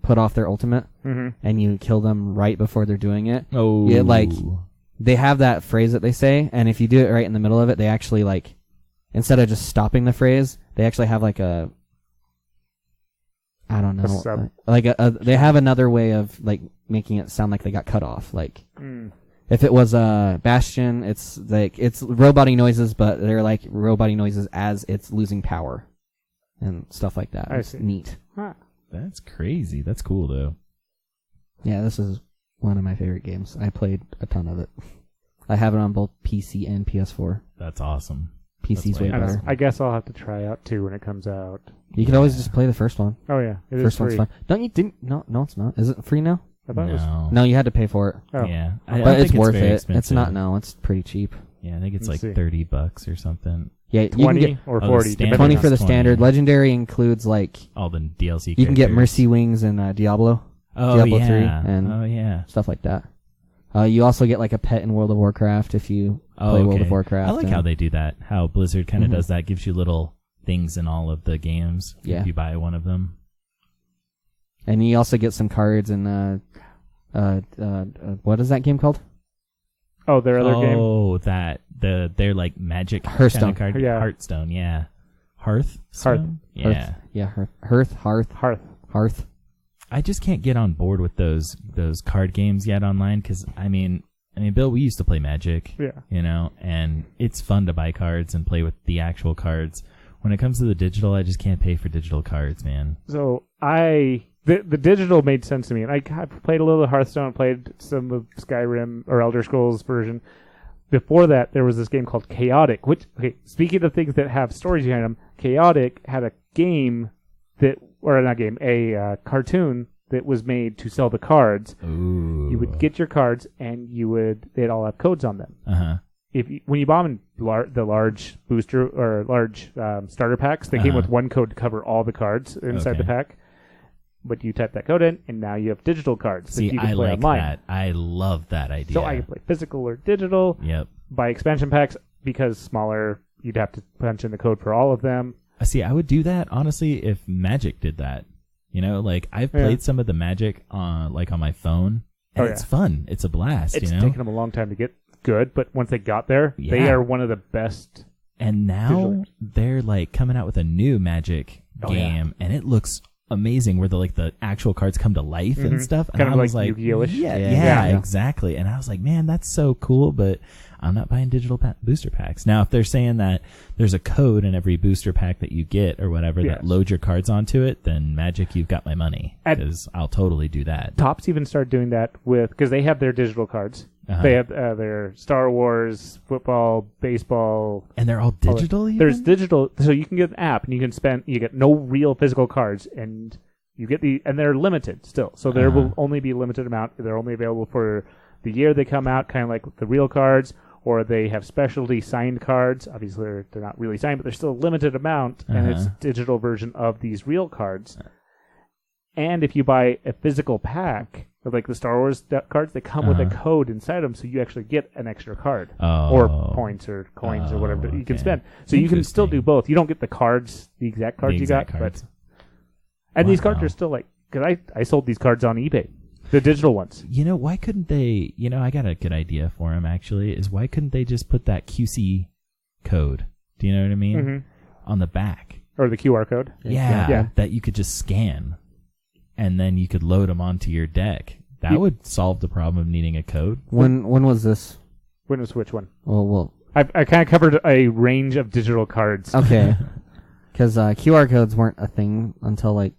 Speaker 3: put off their ultimate and you kill them right before they're doing it.
Speaker 2: Oh.
Speaker 3: They have that phrase that they say, and if you do it right in the middle of it, they actually instead of just stopping the phrase, they actually have I don't know. They have another way of making it sound like they got cut off. If it was Bastion, it's robot-y noises, but they're like robot-y noises as it's losing power and stuff like that. It's neat.
Speaker 1: Huh.
Speaker 2: That's crazy. That's cool though.
Speaker 3: Yeah, this is one of my favorite games. I played a ton of it. I have it on both PC and PS4.
Speaker 2: That's awesome.
Speaker 3: PC's way better.
Speaker 1: I guess I'll have to try out 2 when it comes out.
Speaker 3: You could always just play the first one.
Speaker 1: Oh yeah,
Speaker 3: first one's fun. No, it's not. Is it free now?
Speaker 1: I thought it was.
Speaker 3: No, you had to pay for it.
Speaker 1: Oh.
Speaker 2: Yeah,
Speaker 3: but it's worth it.
Speaker 2: Expensive.
Speaker 3: It's not. No, it's pretty cheap.
Speaker 2: Yeah, I think it's $30 or something.
Speaker 3: Yeah,
Speaker 1: 20
Speaker 3: you can get,
Speaker 1: or 40.
Speaker 3: 20 for the standard. Legendary includes
Speaker 2: all the DLC.
Speaker 3: You can get Mercy Wings and Diablo. Diablo 3 and stuff like that. You also get a pet in World of Warcraft if you play World of Warcraft.
Speaker 2: I like how they do that. How Blizzard kind of does that. Gives you little things in all of the games if you buy one of them.
Speaker 3: And you also get some cards in what is that game called?
Speaker 1: Oh, their other game.
Speaker 2: Oh, they're like magic
Speaker 3: Hearthstone.
Speaker 2: kind of card.
Speaker 1: Yeah.
Speaker 2: Hearthstone, yeah. Hearthstone? Yeah.
Speaker 3: Hearth.
Speaker 2: I just can't get on board with those card games yet online because I mean, Bill, we used to play Magic, and it's fun to buy cards and play with the actual cards. When it comes to the digital, I just can't pay for digital cards, man.
Speaker 1: So the digital made sense to me, and I played a little of Hearthstone, played some of Skyrim or Elder Scrolls version. Before that, there was this game called Chaotic, which, speaking of things that have stories behind them, Chaotic had a cartoon that was made to sell the cards.
Speaker 2: Ooh.
Speaker 1: You would get your cards, and they'd all have codes on them.
Speaker 2: Uh-huh.
Speaker 1: When you bought them in the large booster or large starter packs, they came with one code to cover all the cards inside the pack. But you type that code in, and now you have digital cards that you can play online.
Speaker 2: That. I love that idea.
Speaker 1: So I can play physical or digital.
Speaker 2: Yep.
Speaker 1: Buy expansion packs because smaller, you'd have to punch in the code for all of them.
Speaker 2: See, I would do that honestly if Magic did that. Like I've played some of the Magic on my phone, and it's fun. It's a blast.
Speaker 1: It's taken them a long time to get good, but once they got there, they are one of the best.
Speaker 2: And now they're like coming out with a new Magic game, and it looks amazing. Where the actual cards come to life and stuff. And
Speaker 1: Kind
Speaker 2: I
Speaker 1: of
Speaker 2: was
Speaker 1: like Yu-Gi-Oh-ish.
Speaker 2: Yeah, exactly. And I was like, man, that's so cool, but I'm not buying digital booster packs. Now, if they're saying that there's a code in every booster pack that you get or whatever that loads your cards onto it, then Magic, you've got my money. Because I'll totally do that.
Speaker 1: Topps even started doing that because they have their digital cards.
Speaker 2: Uh-huh.
Speaker 1: They have their Star Wars, football, baseball.
Speaker 2: And they're all digital even?
Speaker 1: There's digital, so you can get an app and you get no real physical cards, and you get and they're limited still. So there will only be a limited amount. They're only available for the year they come out, kind of like the real cards, or they have specialty signed cards. Obviously, they're not really signed, but they're still a limited amount, and it's a digital version of these real cards. And if you buy a physical pack, like the Star Wars cards, they come with a code inside them, so you actually get an extra card. Or points or coins or whatever that you can spend. So you can still do both. You don't get the exact cards you got. And these cards are still because I sold these cards on eBay. The digital ones.
Speaker 2: Why couldn't they, I got a good idea for them actually, is why couldn't they just put that QC code, do you know what I mean? Mm-hmm. On the back.
Speaker 1: Or the QR code.
Speaker 2: Yeah, that you could just scan. And then you could load them onto your deck. That would solve the problem of needing a code.
Speaker 3: When was this?
Speaker 1: When was which one?
Speaker 3: Well,
Speaker 1: I kind of covered a range of digital cards.
Speaker 3: Okay. Because QR codes weren't a thing until they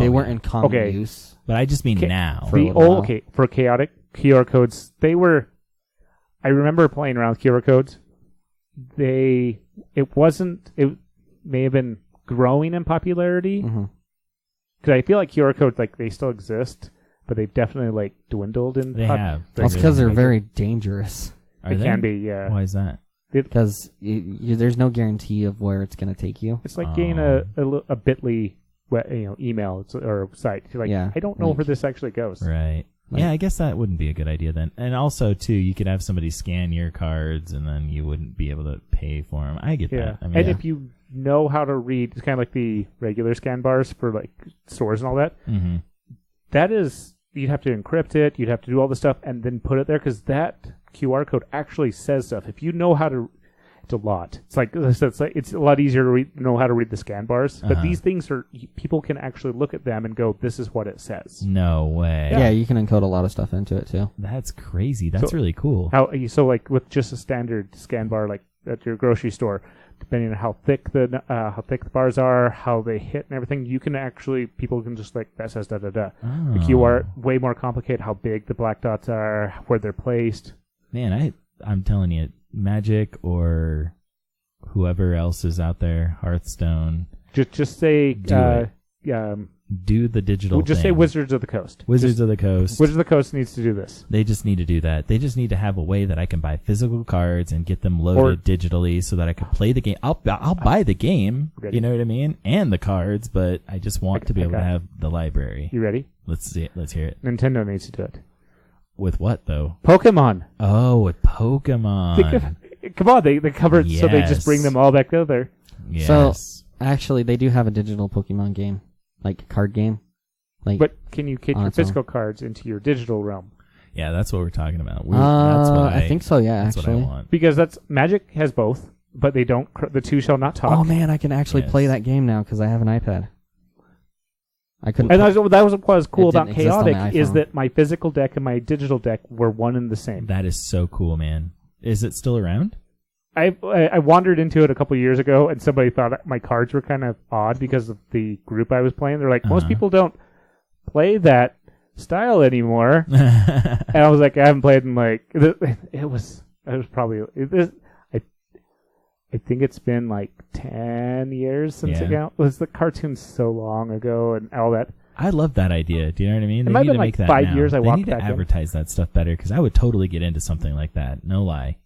Speaker 3: weren't in common use.
Speaker 2: But I just mean now.
Speaker 1: For Chaotic QR codes, I remember playing around with QR codes. It may have been growing in popularity. Mm-hmm. Because I feel like QR codes, they still exist, but they've definitely
Speaker 2: have.
Speaker 3: Well, it's because they're very dangerous.
Speaker 1: They can be, yeah.
Speaker 2: Why is that?
Speaker 3: Because there's no guarantee of where it's going to take you.
Speaker 1: It's like getting a Bitly, email or site. You're I don't know where this actually goes.
Speaker 2: Right. Yeah, I guess that wouldn't be a good idea then. And also, too, you could have somebody scan your cards, and then you wouldn't be able to pay for them. I get that.
Speaker 1: If you know how to read, it's kind of like the regular scan bars for stores and all that. Mm-hmm. That is, you'd have to encrypt it, you'd have to do all the stuff, and then put it there, because that QR code actually says stuff. If you know how to, it's a lot. It's a lot easier to know how to read the scan bars, but these things people can actually look at them and go, this is what it says.
Speaker 2: No way.
Speaker 3: Yeah, you can encode a lot of stuff into it too.
Speaker 2: That's crazy. That's really cool.
Speaker 1: With just a standard scan bar at your grocery store, depending on how thick the bars are, how they hit and everything, people can just that says da da da. Oh. The QR way more complicated, how big the black dots are, where they're placed.
Speaker 2: Man, I'm telling you, Magic or whoever else is out there, Hearthstone.
Speaker 1: Just say
Speaker 2: do the digital
Speaker 1: just
Speaker 2: thing.
Speaker 1: Say Wizards of the Coast.
Speaker 2: Wizards of the Coast
Speaker 1: needs to do this.
Speaker 2: They just need to do that. They just need to have a way that I can buy physical cards and get them loaded digitally so that I can play the game. I'll buy the game, you know what I mean, and the cards, but I just want to be able to have the library.
Speaker 1: You ready?
Speaker 2: Let's see it. Let's hear it.
Speaker 1: Nintendo needs to do it.
Speaker 2: With what though?
Speaker 1: Pokemon.
Speaker 2: Oh, with Pokemon.
Speaker 1: Come on, they covered, so they just bring them all back together.
Speaker 2: Yes.
Speaker 3: So actually, they do have a digital Pokemon game, card game.
Speaker 1: But can you get your physical cards into your digital realm?
Speaker 2: Yeah, that's what we're talking about. That's what
Speaker 3: I think so. Yeah,
Speaker 2: that's
Speaker 3: actually.
Speaker 2: what I want.
Speaker 1: Because that's Magic has both, but they don't. The two shall not talk.
Speaker 3: Oh man, I can actually
Speaker 2: Yes.
Speaker 3: play that game now because I have an iPad. I couldn't.
Speaker 1: And that was what was cool
Speaker 3: It
Speaker 1: about
Speaker 3: didn't exist on the
Speaker 1: Chaotic is
Speaker 3: iPhone.
Speaker 1: that my physical deck and my digital deck were one and the same.
Speaker 2: That is so cool, man. Is it still around?
Speaker 1: I wandered into it a couple years ago, and somebody thought my cards were kind of odd because of the group I was playing. They're like, most people don't play that style anymore. And I was like, I haven't played in like it was probably I think it's been like 10 years since it came out. The cartoon's so long ago and all that.
Speaker 2: I love that idea. Do you know what I mean?
Speaker 1: It
Speaker 2: They
Speaker 1: might
Speaker 2: need
Speaker 1: have
Speaker 2: to
Speaker 1: been
Speaker 2: make
Speaker 1: like
Speaker 2: that
Speaker 1: 5
Speaker 2: now.
Speaker 1: years I
Speaker 2: They
Speaker 1: walked
Speaker 2: need to
Speaker 1: back in.
Speaker 2: advertise that stuff better because I would totally get into something like that. No lie.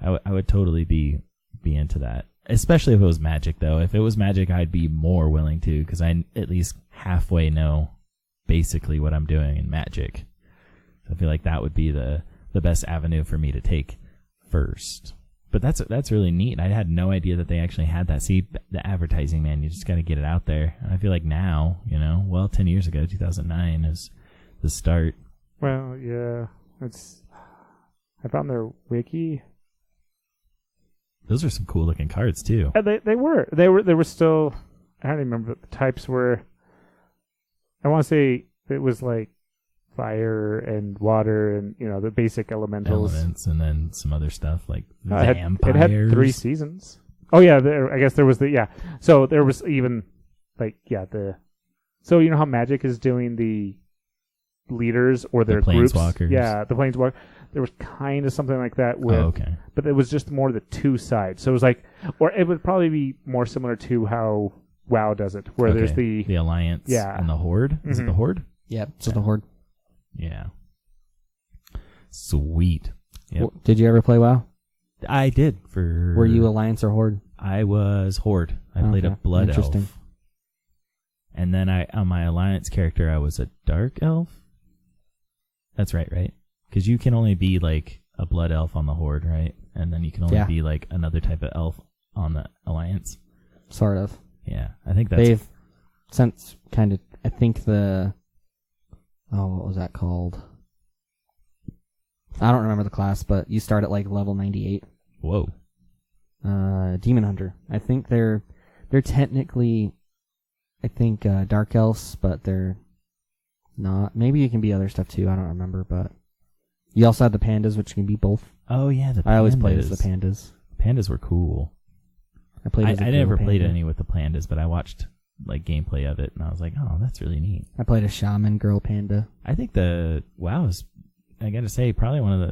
Speaker 2: I would totally be into that. Especially if it was Magic, though. If it was Magic, I'd be more willing to because I at least halfway know basically what I'm doing in Magic. So I feel like that would be the best avenue for me to take first. But that's really neat. I had no idea that they actually had that. See, the advertising, man, you just got to get it out there. And I feel like now, 10 years ago, 2009 is the start.
Speaker 1: Well, yeah, I found their wiki.
Speaker 2: Those are some cool looking cards too.
Speaker 1: They were still. I don't remember what the types were. I want to say it was like fire and water and the basic elementals.
Speaker 2: Elements and then some other stuff like
Speaker 1: It
Speaker 2: vampires.
Speaker 1: had 3 seasons. Oh yeah, I guess there was So there was even So you know how Magic is doing the leaders or their groups?
Speaker 2: Planeswalkers.
Speaker 1: Yeah, the Planeswalkers. There was kind of something like that with,
Speaker 2: okay.
Speaker 1: but it was just more the two sides. So it was like, or it would probably be more similar to how WoW does it, where there's the
Speaker 2: Alliance and the Horde. Is it the Horde?
Speaker 3: Yeah, so the Horde.
Speaker 2: Yeah. Sweet. Yep.
Speaker 3: Did you ever play WoW?
Speaker 2: I did.
Speaker 3: Were you Alliance or Horde?
Speaker 2: I was Horde. I played a Blood
Speaker 3: Interesting.
Speaker 2: Elf. And then on my Alliance character, I was a Dark Elf. That's right? Because you can only be like a Blood Elf on the Horde, right? And then you can only be like another type of elf on the Alliance.
Speaker 3: Sort of.
Speaker 2: Yeah, I think that's...
Speaker 3: They've since kind of... I think the... Oh, what was that called? I don't remember the class, but you start at like level 98.
Speaker 2: Whoa.
Speaker 3: Demon Hunter. I think they're technically... I think Dark Elves, but they're not. Maybe you can be other stuff too. I don't remember, but you also have the pandas, which can be both.
Speaker 2: Oh yeah, the pandas.
Speaker 3: I always played as the pandas.
Speaker 2: Pandas were cool.
Speaker 3: I played as a
Speaker 2: I never
Speaker 3: girl
Speaker 2: played
Speaker 3: panda.
Speaker 2: any with the pandas, but I watched like gameplay of it, and I was like, oh, that's really neat.
Speaker 3: I played a shaman girl panda.
Speaker 2: I think the WoW is, I gotta say, probably one of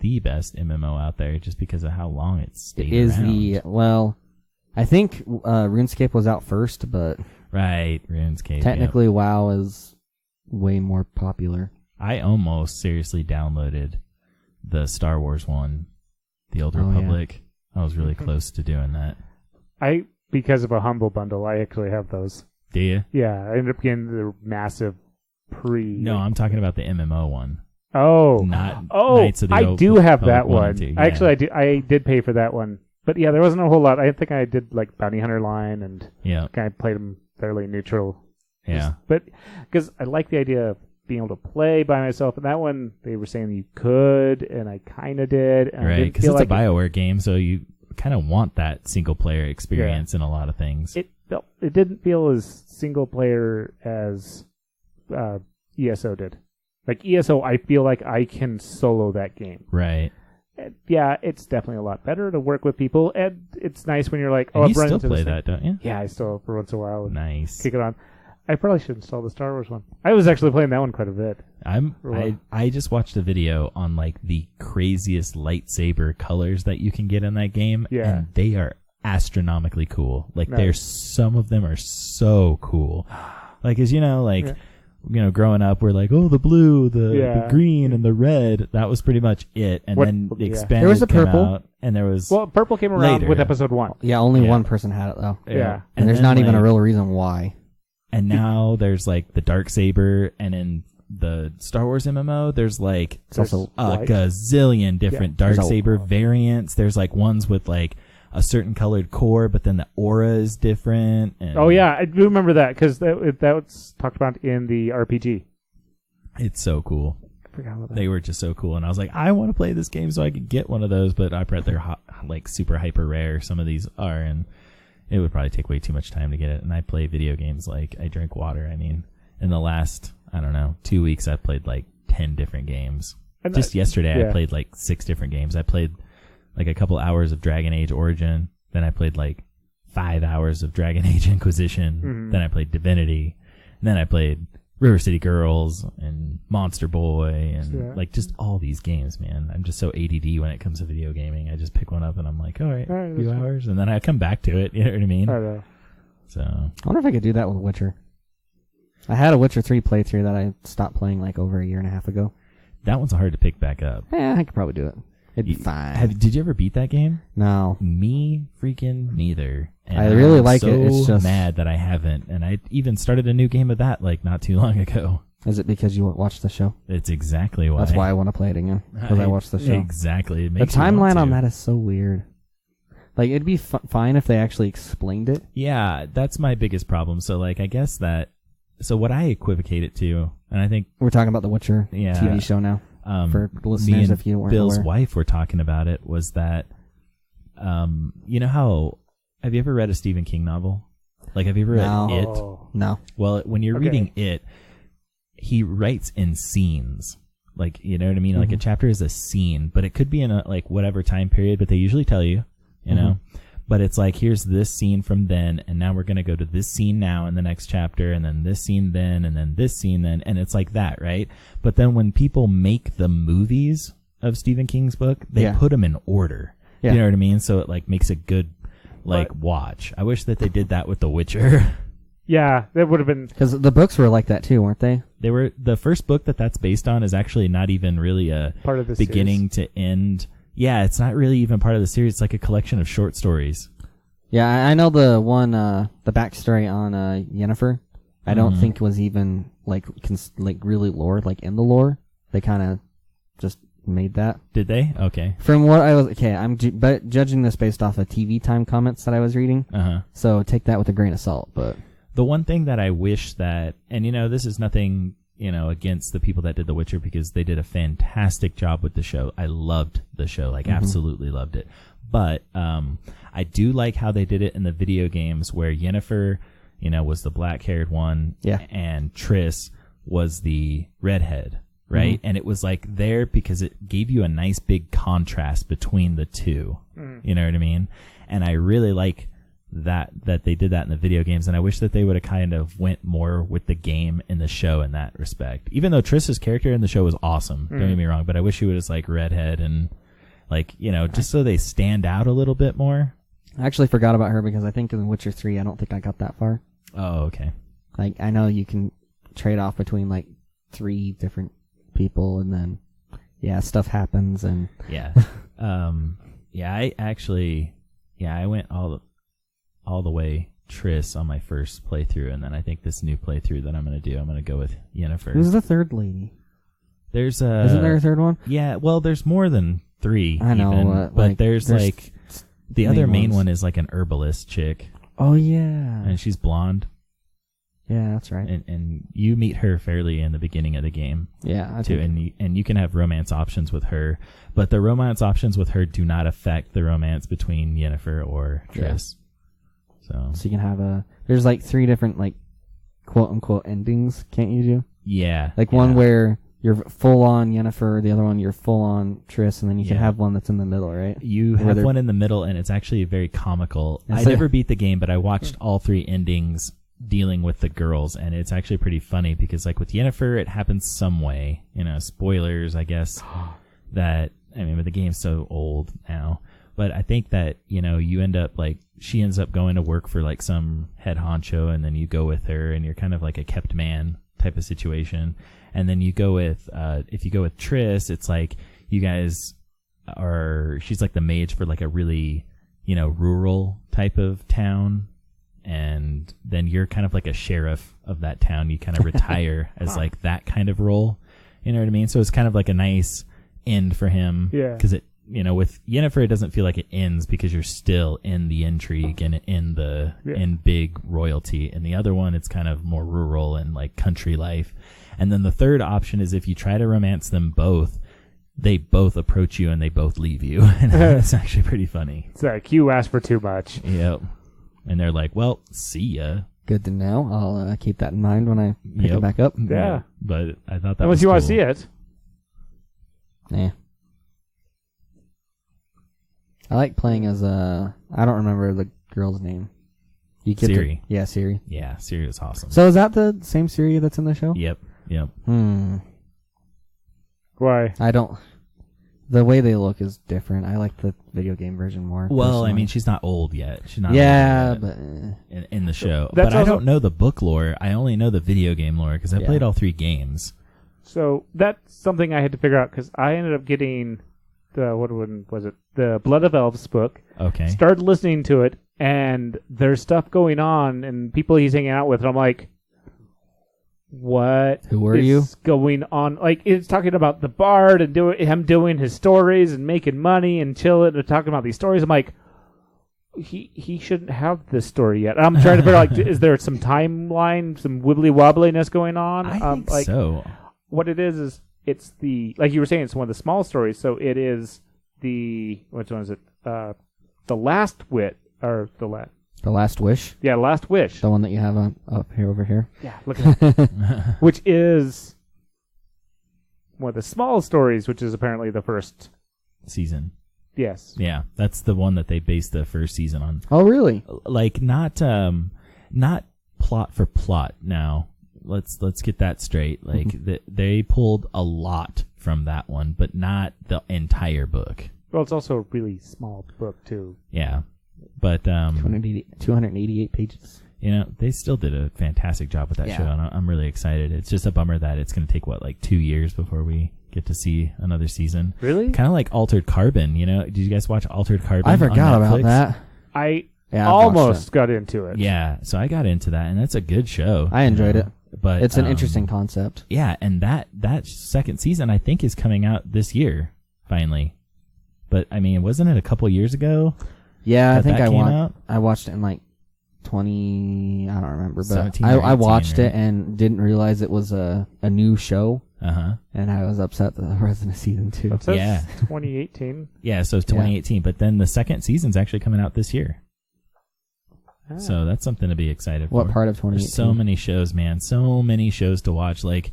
Speaker 2: the best MMO out there, just because of how long it's stayed
Speaker 3: It is
Speaker 2: around.
Speaker 3: I think RuneScape was out first, but
Speaker 2: Right, RuneScape.
Speaker 3: technically WoW is way more popular.
Speaker 2: I almost seriously downloaded the Star Wars one, The Old Republic. I was really close to doing that.
Speaker 1: Because of a Humble Bundle, I actually have those.
Speaker 2: Do you?
Speaker 1: Yeah, I ended up getting the massive
Speaker 2: No, I'm talking about the MMO one.
Speaker 1: Oh,
Speaker 2: Not Knights of the
Speaker 1: I
Speaker 2: Old
Speaker 1: do have
Speaker 2: Republic
Speaker 1: that one.
Speaker 2: too,
Speaker 1: I actually, I did pay for that one, but yeah, there wasn't a whole lot. I think I did like Bounty Hunter line and kind of played them fairly neutral.
Speaker 2: Yeah,
Speaker 1: but because I like the idea of being able to play by myself, and that one they were saying you could, and I kind of did. And
Speaker 2: right, because it's a BioWare game, so you kind of want that single player experience in a lot of things.
Speaker 1: It didn't feel as single player as ESO did. Like ESO, I feel like I can solo that game.
Speaker 2: Right.
Speaker 1: And yeah, it's definitely a lot better to work with people, and it's nice when you're like,
Speaker 2: and
Speaker 1: oh,
Speaker 2: you
Speaker 1: I've run
Speaker 2: still
Speaker 1: into
Speaker 2: play
Speaker 1: this
Speaker 2: that,
Speaker 1: thing.
Speaker 2: don't you?
Speaker 1: Yeah, I still for once in a while.
Speaker 2: Nice.
Speaker 1: Kick it on. I probably should install the Star Wars one. I was actually playing that one quite a bit.
Speaker 2: I just watched a video on like the craziest lightsaber colors that you can get in that game, and they are astronomically cool. Like there's some of them are so cool. Like as growing up, we're like, oh, the blue, the green, and the red. That was pretty much it. And then the expanded
Speaker 3: there was a purple,
Speaker 2: out, and there was
Speaker 1: purple came around
Speaker 2: later.
Speaker 1: with episode 1.
Speaker 3: Yeah, only one person had it though.
Speaker 1: Yeah,
Speaker 3: and there's not even a real reason why.
Speaker 2: And now there's like the dark saber, and in the Star Wars MMO, there's like a gazillion different dark saber variants. There's like ones with like a certain colored core, but then the aura is different. And
Speaker 1: oh yeah, I do remember that because that was talked about in the RPG.
Speaker 2: It's so cool.
Speaker 1: forgot about that.
Speaker 2: They were just so cool, and I was like, I want to play this game so I could get one of those, but I bet they're like super hyper rare. Some of these are, and it would probably take way too much time to get it. And I play video games like I drink water. I mean, in the last, I don't know, 2 weeks, I've played like 10 different games.
Speaker 1: And
Speaker 2: just yesterday,
Speaker 1: yeah.
Speaker 2: I played like 6 different games. I played like a couple hours of Dragon Age Origin. Then I played like 5 hours of Dragon Age Inquisition.
Speaker 1: Mhm.
Speaker 2: Then I played Divinity. And then I played River City Girls and Monster Boy and like just all these games, man. I'm just so ADD when it comes to video gaming. I just pick one up and I'm like, all right, a few hours, and then I come back to it. You know what I mean?
Speaker 1: I know.
Speaker 2: So
Speaker 3: I wonder if I could do that with Witcher. I had a Witcher 3 playthrough that I stopped playing like over a year and a half ago.
Speaker 2: that one's hard to pick back up.
Speaker 3: Yeah, I could probably do it. It'd be fine.
Speaker 2: Did you ever beat that game?
Speaker 3: No.
Speaker 2: Me freaking neither. And
Speaker 3: I really like
Speaker 2: so
Speaker 3: it. It's just
Speaker 2: mad that I haven't, and I even started a new game of that like not too long ago.
Speaker 3: Is it because you watched the show?
Speaker 2: It's exactly why.
Speaker 3: That's why I want to play it again, because I watched the show.
Speaker 2: Exactly. It
Speaker 3: The
Speaker 2: makes you want
Speaker 3: timeline
Speaker 2: to.
Speaker 3: on that is so weird. Like, it'd be fine if they actually explained it.
Speaker 2: Yeah, that's my biggest problem. So, like, I guess that. So, what I equivocate it to, and I think.
Speaker 3: We're talking about the Witcher TV show now. For listeners,
Speaker 2: me and
Speaker 3: if you weren't
Speaker 2: Bill's
Speaker 3: aware.
Speaker 2: wife were talking about it, was that. You know how. Have you ever read a Stephen King novel? Like, have you ever read It?
Speaker 3: No.
Speaker 2: Well, when you're reading It, he writes in scenes. Like, you know what I mean? Like, a chapter is a scene, but it could be in a, like, whatever time period, but they usually tell you, you know? But it's like, here's this scene from then, and now we're going to go to this scene now in the next chapter, and then this scene then, and then this scene then, and it's like that, right? But then when people make the movies of Stephen King's book, they put them in order.
Speaker 3: Yeah.
Speaker 2: You know what I mean? So it, like, makes a good, like, watch. I wish that they did that with The Witcher.
Speaker 1: Yeah, that would have been...
Speaker 3: Because the books were like that too, weren't they?
Speaker 2: They were. The first book that's based on is actually not even really a
Speaker 1: part of the
Speaker 2: beginning to end. Yeah, it's not really even part of the series. It's like a collection of short stories.
Speaker 3: Yeah, I know the one, the backstory on Yennefer. I don't think was even like really lore, like in the lore. They kind of just made that.
Speaker 2: Did they? Okay.
Speaker 3: From what I was but judging this based off of TV time comments that I was reading. So take that with a grain of salt. But
Speaker 2: the one thing that I wish that, and you know, this is nothing, you know, against the people that did The Witcher, because they did a fantastic job with the show. I loved the show, like absolutely loved it. But I do like how they did it in the video games, where Yennefer, you know, was the black-haired one, and Triss was the redhead, right? And it was like there because it gave you a nice big contrast between the two. You know what I mean? And I really like that they did that in the video games, and I wish that they would have kind of went more with the game in the show in that respect. Even though Triss's character in the show was awesome, don't get me wrong, but I wish she was like redhead and like, you know, just so they stand out a little bit more.
Speaker 3: I actually forgot about her because I think in Witcher 3, I don't think I got that far.
Speaker 2: Oh, okay.
Speaker 3: Like, I know you can trade off between like 3 different people, and then stuff happens, and
Speaker 2: I went all the way Triss on my first playthrough, and then I think this new playthrough that I'm going to do, I'm going to go with Yennefer.
Speaker 3: Who's the third lady?
Speaker 2: There's
Speaker 3: Isn't there a third one?
Speaker 2: Yeah, well, there's more than 3.
Speaker 3: I know,
Speaker 2: even, but there's like the other main one is like an herbalist chick.
Speaker 3: Oh yeah,
Speaker 2: and she's blonde.
Speaker 3: Yeah, that's right.
Speaker 2: And you meet her fairly in the beginning of the game.
Speaker 3: Yeah,
Speaker 2: too, and you can have romance options with her, but the romance options with her do not affect the romance between Yennefer or Triss. So
Speaker 3: you can have there's like 3 different like quote unquote endings, can't you do?
Speaker 2: Yeah.
Speaker 3: Like one where you're full on Yennefer, the other one you're full on Triss, and then you can have one that's in the middle, right?
Speaker 2: You have one in the middle, and it's actually very comical. I never beat the game, but I watched all 3 endings dealing with the girls, and it's actually pretty funny because, like, with Yennefer, it happens some way. You know, spoilers, I guess, but the game's so old now. But I think that, you know, you end up, like, she ends up going to work for, like, some head honcho, and then you go with her, and you're kind of like a kept man type of situation. And then you go with, if you go with Triss, it's like you guys she's like the mage for like a really, you know, rural type of town. And then you're kind of like a sheriff of that town. You kind of retire as like that kind of role. You know what I mean? So it's kind of like a nice end for him.
Speaker 1: Yeah.
Speaker 2: Because with Yennefer, it doesn't feel like it ends because you're still in the intrigue and in big royalty. And the other one, it's kind of more rural and like country life. And then the third option is if you try to romance them both, they both approach you and they both leave you. And it's actually pretty funny.
Speaker 1: It's like, you asked for too much.
Speaker 2: Yep. And they're like, well, see ya.
Speaker 3: Good to know. I'll keep that in mind when I pick it back up.
Speaker 1: Yeah.
Speaker 2: But I thought that
Speaker 1: Unless
Speaker 2: was
Speaker 1: you want to
Speaker 2: cool.
Speaker 1: see it.
Speaker 3: Yeah. I like playing as I don't remember the girl's name. You get
Speaker 2: Ciri.
Speaker 3: Yeah, Ciri.
Speaker 2: Yeah, Ciri was awesome.
Speaker 3: So is that the same Ciri that's in the show?
Speaker 2: Yep.
Speaker 1: Why?
Speaker 3: I don't. The way they look is different. I like the video game version more.
Speaker 2: Well,
Speaker 3: personally.
Speaker 2: I mean, she's not old yet. She's not
Speaker 3: yeah,
Speaker 2: old
Speaker 3: but
Speaker 2: yet in the show.
Speaker 1: That's
Speaker 2: But I
Speaker 1: also-
Speaker 2: don't know the book lore. I only know the video game lore because I played all 3 games.
Speaker 1: So that's something I had to figure out because I ended up getting the what one was it? The Blood of Elves book.
Speaker 2: Okay.
Speaker 1: Started listening to it, and there's stuff going on, and people he's hanging out with, and I'm like, what?
Speaker 3: Who are you?
Speaker 1: Going on? Like, it's talking about the bard and him doing his stories and making money and chilling and talking about these stories. I'm like, he shouldn't have this story yet. I'm trying to figure out, like, is there some timeline, some wibbly wobbliness going on?
Speaker 2: I think so.
Speaker 1: What it is it's the, like you were saying, it's one of the small stories. So it is the, which one is it? The Last Wit, or the last.
Speaker 3: The Last Wish,
Speaker 1: Yeah, Last Wish.
Speaker 3: the one that you have on up here over here.
Speaker 1: Yeah, look at that. Which is one of the small stories, which is apparently the first.
Speaker 2: Season.
Speaker 1: Yes.
Speaker 2: Yeah, that's the one that they based the first season on.
Speaker 3: Oh, really?
Speaker 2: Like not plot for plot. Now let's get that straight. Like they pulled a lot from that one, but not the entire book.
Speaker 1: Well, it's also a really small book, too.
Speaker 2: Yeah, but
Speaker 3: 288 pages.
Speaker 2: they still did a fantastic job with that
Speaker 3: Yeah.
Speaker 2: show, and I'm really excited. It's just a bummer that it's going to take like 2 years before we get to see another season.
Speaker 1: Really?
Speaker 2: Kind of like Altered Carbon. Did you guys watch Altered Carbon?
Speaker 3: I forgot
Speaker 2: on
Speaker 3: about
Speaker 2: Netflix?
Speaker 3: that.
Speaker 1: I
Speaker 3: Yeah, I've
Speaker 1: almost got into it.
Speaker 2: Yeah, so I got into that, and that's a good show.
Speaker 3: I enjoyed it.
Speaker 2: But
Speaker 3: It's an interesting concept.
Speaker 2: Yeah, and that second season I think is coming out this year finally. But I mean, wasn't it a couple years ago?
Speaker 3: Yeah, I think
Speaker 2: that came out?
Speaker 3: I watched it in like 20. I don't remember, but
Speaker 2: 17
Speaker 3: I
Speaker 2: or 18,
Speaker 3: watched
Speaker 2: right?
Speaker 3: it and didn't realize it was a new show,
Speaker 2: Uh-huh.
Speaker 3: and I was upset that there wasn't a season 2.
Speaker 1: It says
Speaker 2: Yeah.
Speaker 1: 2018.
Speaker 2: Yeah, so it's 2018, but then the second season's actually coming out this year.
Speaker 1: Ah.
Speaker 2: So that's something to be excited for.
Speaker 3: What part of 2018?
Speaker 2: There's so many shows, man. So many shows to watch. Like,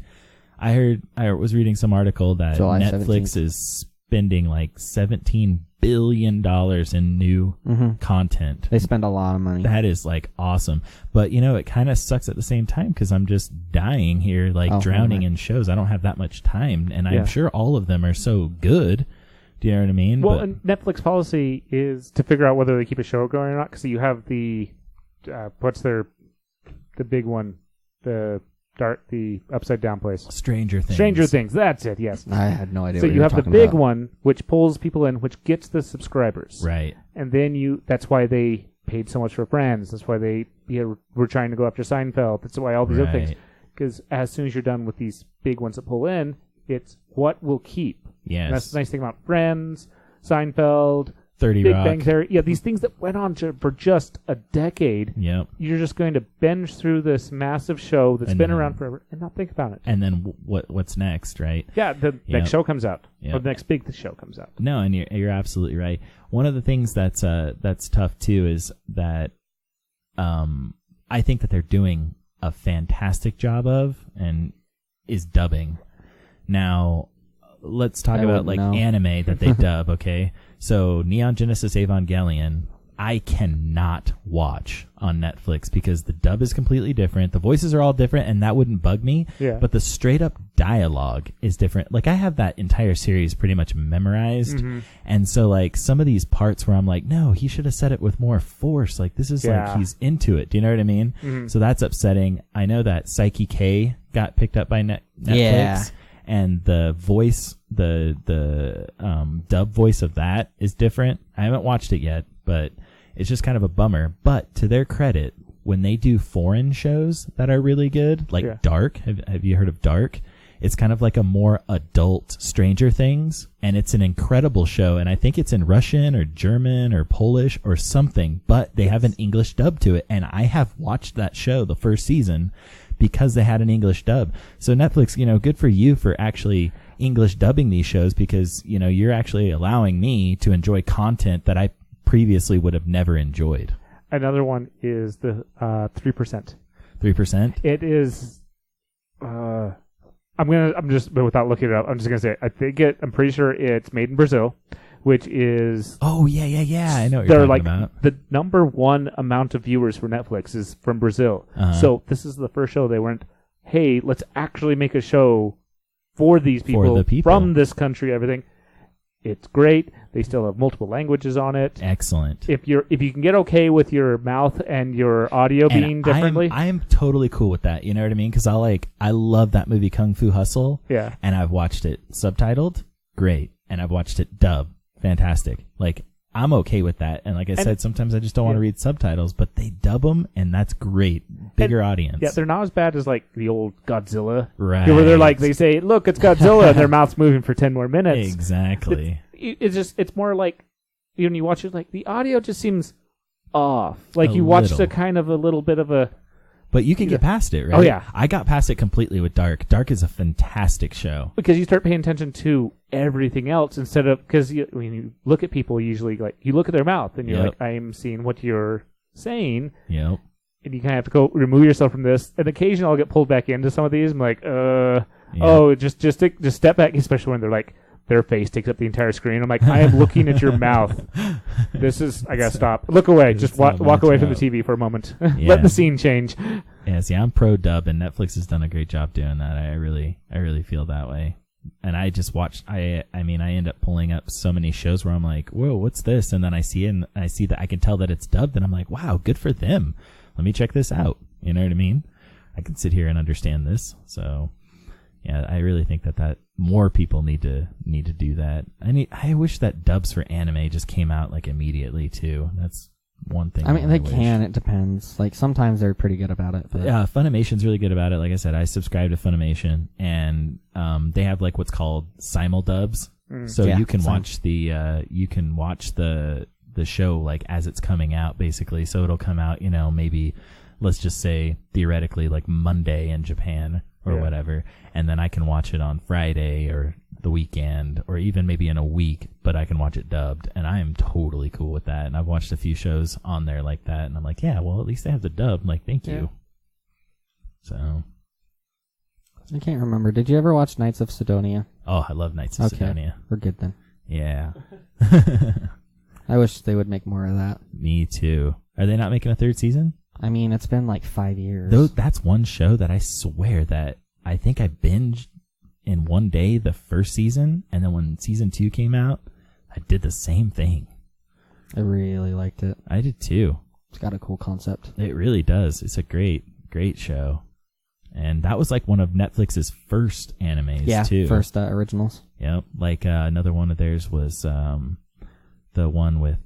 Speaker 2: I was reading some article that
Speaker 3: July
Speaker 2: Netflix
Speaker 3: 17th.
Speaker 2: is spending like $17 billion in new content.
Speaker 3: They spend a lot of money.
Speaker 2: That is like awesome. But it kind of sucks at the same time because I'm just dying here, like drowning in shows. I don't have that much time. And I'm sure all of them are so good. Do you know what I mean?
Speaker 1: Well, and Netflix policy is to figure out whether they keep a show going or not. Because you have the the big one, the upside down place.
Speaker 2: Stranger Things.
Speaker 1: Stranger Things. That's it. Yes.
Speaker 3: I had no idea.
Speaker 1: So
Speaker 3: what
Speaker 1: you
Speaker 3: were
Speaker 1: have the
Speaker 3: talking
Speaker 1: big
Speaker 3: about.
Speaker 1: one, which pulls people in, which gets the subscribers.
Speaker 2: Right.
Speaker 1: And then that's why they paid so much for Friends. That's why they were trying to go after Seinfeld. That's why all these other things.
Speaker 2: Right.
Speaker 1: Because as soon as you're done with these big ones that pull in, it's what will keep.
Speaker 2: Yes.
Speaker 1: And that's the nice thing about Friends, Seinfeld,
Speaker 2: 30
Speaker 1: Big
Speaker 2: Rock.
Speaker 1: Bang Theory. Yeah, these things that went on for just a decade.
Speaker 2: Yep.
Speaker 1: You're just going to binge through this massive show that's been around forever and not think about it.
Speaker 2: And then what's next, right?
Speaker 1: Yeah, the next show comes out.
Speaker 2: Yep.
Speaker 1: Or the next big show comes out.
Speaker 2: No, and you're absolutely right. One of the things that's tough too is that I think that they're doing a fantastic job of and is dubbing. Now, let's talk about like anime that they dub, okay? So Neon Genesis Evangelion, I cannot watch on Netflix because the dub is completely different. The voices are all different, and that wouldn't bug me.
Speaker 1: Yeah.
Speaker 2: But the straight up dialogue is different. Like, I have that entire series pretty much memorized.
Speaker 1: Mm-hmm.
Speaker 2: And so, like, some of these parts where I'm like, no, he should have said it with more force. Like, this is like he's into it. Do you know what I mean?
Speaker 1: Mm-hmm.
Speaker 2: So that's upsetting. I know that Psyche K got picked up by Netflix.
Speaker 3: Yeah.
Speaker 2: And the voice, the dub voice of that is different. I haven't watched it yet, but it's just kind of a bummer. But to their credit, when they do foreign shows that are really good, like Dark, have you heard of Dark? It's kind of like a more adult Stranger Things, and it's an incredible show. And I think it's in Russian or German or Polish or something, but they have an English dub to it. And I have watched that show, the first season, because they had an English dub. So Netflix, good for you for actually English dubbing these shows, because, you're actually allowing me to enjoy content that I previously would have never enjoyed.
Speaker 1: Another one is the 3%.
Speaker 2: 3%?
Speaker 1: It is. But without looking it up, I'm just gonna say I'm pretty sure it's made in Brazil, which is.
Speaker 2: Oh yeah. I know what you're talking about.
Speaker 1: The number one amount of viewers for Netflix is from Brazil. So this is the first show they went, hey, let's actually make a show for these people, from this country. Everything. It's great. They still have multiple languages on it.
Speaker 2: Excellent.
Speaker 1: If you can get okay with your mouth and your audio being differently,
Speaker 2: I am totally cool with that. You know what I mean? Because I love that movie Kung Fu Hustle.
Speaker 1: Yeah.
Speaker 2: And I've watched it subtitled, great, and I've watched it dubbed, fantastic. Like, I'm okay with that. And like I said, sometimes I just don't want to read subtitles, but they dub them, and that's great. Bigger audience.
Speaker 1: Yeah, they're not as bad as like the old Godzilla,
Speaker 2: right?
Speaker 1: Where they're like, they say, "Look, it's Godzilla," and their mouth's moving for 10 more minutes.
Speaker 2: Exactly.
Speaker 1: It's more like when you watch it, like the audio just seems off. Like you watched a kind of a little bit of a.
Speaker 2: But you can get past it, right?
Speaker 1: Oh yeah,
Speaker 2: I got past it completely with Dark. Dark is a fantastic show
Speaker 1: because you start paying attention to everything else instead of when you look at people, usually like you look at their mouth and you're like, I'm seeing what you're saying.
Speaker 2: Yep.
Speaker 1: And you kind of have to go remove yourself from this. And occasionally I'll get pulled back into some of these. I'm like, just step back, especially when they're like, their face takes up the entire screen. I'm like, I am looking at your mouth. I gotta stop. Look away. Just walk away from the TV for a moment. Let the scene change.
Speaker 2: Yeah, see, I'm pro dub, and Netflix has done a great job doing that. I really feel that way. And I just watch. I end up pulling up so many shows where I'm like, whoa, what's this? And then I see it, and I see that I can tell that it's dubbed, and I'm like, wow, good for them. Let me check this out. You know what I mean? I can sit here and understand this. So, yeah, I really think that more people need to do that. I wish that dubs for anime just came out like immediately too. That's one thing.
Speaker 3: I mean, they can. It depends. Like sometimes they're pretty good about it. But.
Speaker 2: Yeah, Funimation's really good about it. Like I said, I subscribe to Funimation, and they have like what's called simuldubs. So you can watch the show like as it's coming out, basically. So it'll come out, maybe let's just say theoretically like Monday in Japan or whatever, and then I can watch it on Friday or the weekend or even maybe in a week, but I can watch it dubbed, and I am totally cool with that. And I've watched a few shows on there like that, and I'm like, yeah, well, at least they have the dub. I'm like, thank you. So
Speaker 3: I can't remember. Did you ever watch Knights of Sidonia?
Speaker 2: Oh, I love Knights of Sidonia.
Speaker 3: We're good then.
Speaker 2: Yeah.
Speaker 3: I wish they would make more of that.
Speaker 2: Me too. Are they not making a third season?
Speaker 3: I mean, it's been like 5 years.
Speaker 2: That's one show that I swear that I think I binged in one day the first season, and then when season 2 came out, I did the same thing.
Speaker 3: I really liked it.
Speaker 2: I did too.
Speaker 3: It's got a cool concept.
Speaker 2: It really does. It's a great show. And that was like one of Netflix's first animes too.
Speaker 3: First originals.
Speaker 2: Yep. Like another one of theirs was the one with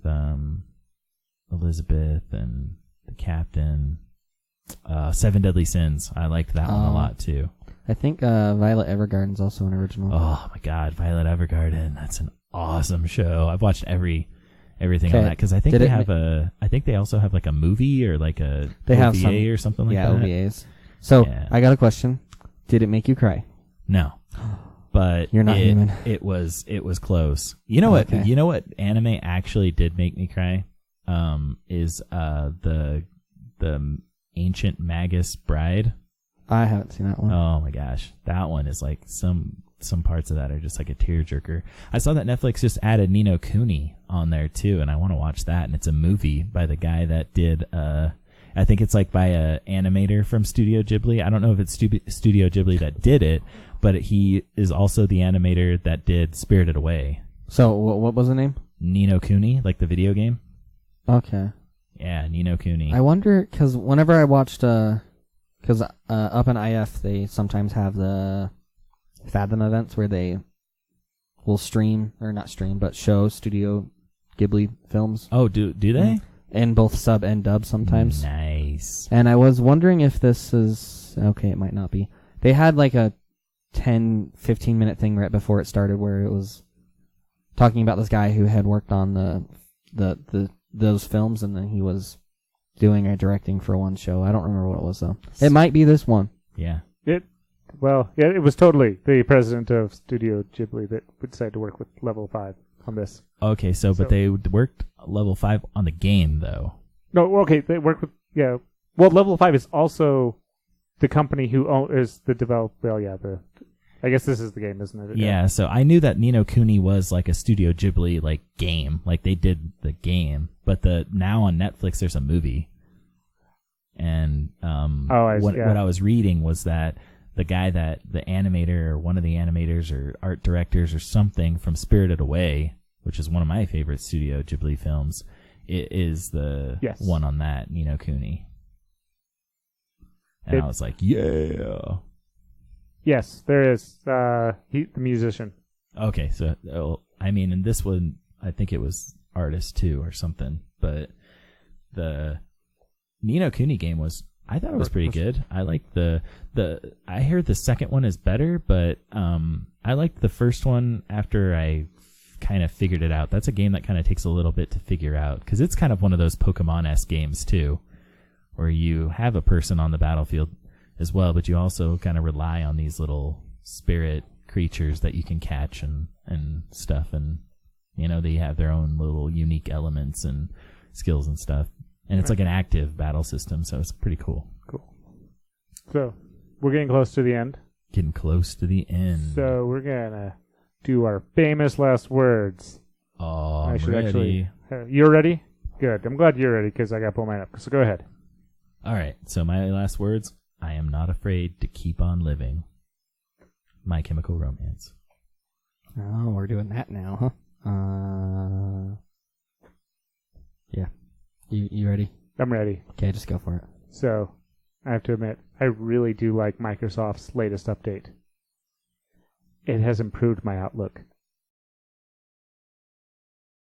Speaker 2: Elizabeth and the captain. 7 Deadly Sins. I liked that one a lot too.
Speaker 3: I think Violet Evergarden's also an original.
Speaker 2: Oh my God, Violet Evergarden. That's an awesome show. I've watched everything on that because I think I think they also have like a movie or like a OVA or something like that.
Speaker 3: Yeah, OVAs. So I got a question. Did it make you cry?
Speaker 2: No. But
Speaker 3: you're not human.
Speaker 2: It was close. You know what? You know what anime actually did make me cry? Is the Ancient Magus Bride.
Speaker 3: I haven't seen that one.
Speaker 2: Oh my gosh, that one is like some parts of that are just like a tearjerker. I saw that Netflix just added No Kuni on there too, and I want to watch that. And it's a movie by the guy that did. I think it's like by a animator from Studio Ghibli. I don't know if it's Studio Ghibli that did it, but he is also the animator that did Spirited Away.
Speaker 3: So what was the name?
Speaker 2: Ni no Kuni, like the video game.
Speaker 3: Okay.
Speaker 2: Yeah, Ni no Kuni.
Speaker 3: I wonder, because whenever I watched, because up in IF, they sometimes have the Fathom events where they will stream, or not stream, but show Studio Ghibli films.
Speaker 2: Oh, do they?
Speaker 3: In both sub and dub sometimes.
Speaker 2: Nice.
Speaker 3: And I was wondering if this is, okay, it might not be. They had like a 10, 15-minute thing right before it started where it was talking about this guy who had worked on those films, and then he was doing a directing for one show. I don't remember what it was though. It might be this one.
Speaker 2: Yeah.
Speaker 1: It was totally the president of Studio Ghibli that decided to work with Level 5 on this.
Speaker 2: Okay, but they worked Level 5 on the game though.
Speaker 1: No, okay, they work with Well, Level 5 is also the company who is the developer. Well, I guess this is the game, isn't it?
Speaker 2: Yeah, so I knew that No Kuni was like a Studio Ghibli like game, like they did the game, but now on Netflix there's a movie. And what I was reading was that the guy that the animator or one of the animators or art directors or something from Spirited Away, which is one of my favorite Studio Ghibli films, it is the one on that, Ni no Kuni. And I was like, yeah.
Speaker 1: Yes, there is. The musician.
Speaker 2: Okay, so I mean, in this one, I think it was artist too or something. But the Ni no Kuni game I thought it was pretty good. I liked I heard the second one is better, but I liked the first one after I kind of figured it out. That's a game that kind of takes a little bit to figure out because it's kind of one of those Pokemon-esque games too, where you have a person on the battlefield as well, but you also kind of rely on these little spirit creatures that you can catch and stuff, and they have their own little unique elements and skills and stuff. And it's like an active battle system, so it's pretty cool.
Speaker 1: Cool. So, we're getting close to the end.
Speaker 2: Getting close to the end.
Speaker 1: So, we're going to do our famous last words.
Speaker 2: Oh, I'm ready.
Speaker 1: You're ready? Good. I'm glad you're ready because I got to pull mine up. So, go ahead.
Speaker 2: All right. So, my last words, I am not afraid to keep on living. My Chemical Romance.
Speaker 3: Oh, we're doing that now, huh? Yeah. You ready?
Speaker 1: I'm ready.
Speaker 3: Okay, just go for it.
Speaker 1: So, I have to admit, I really do like Microsoft's latest update. It has improved my outlook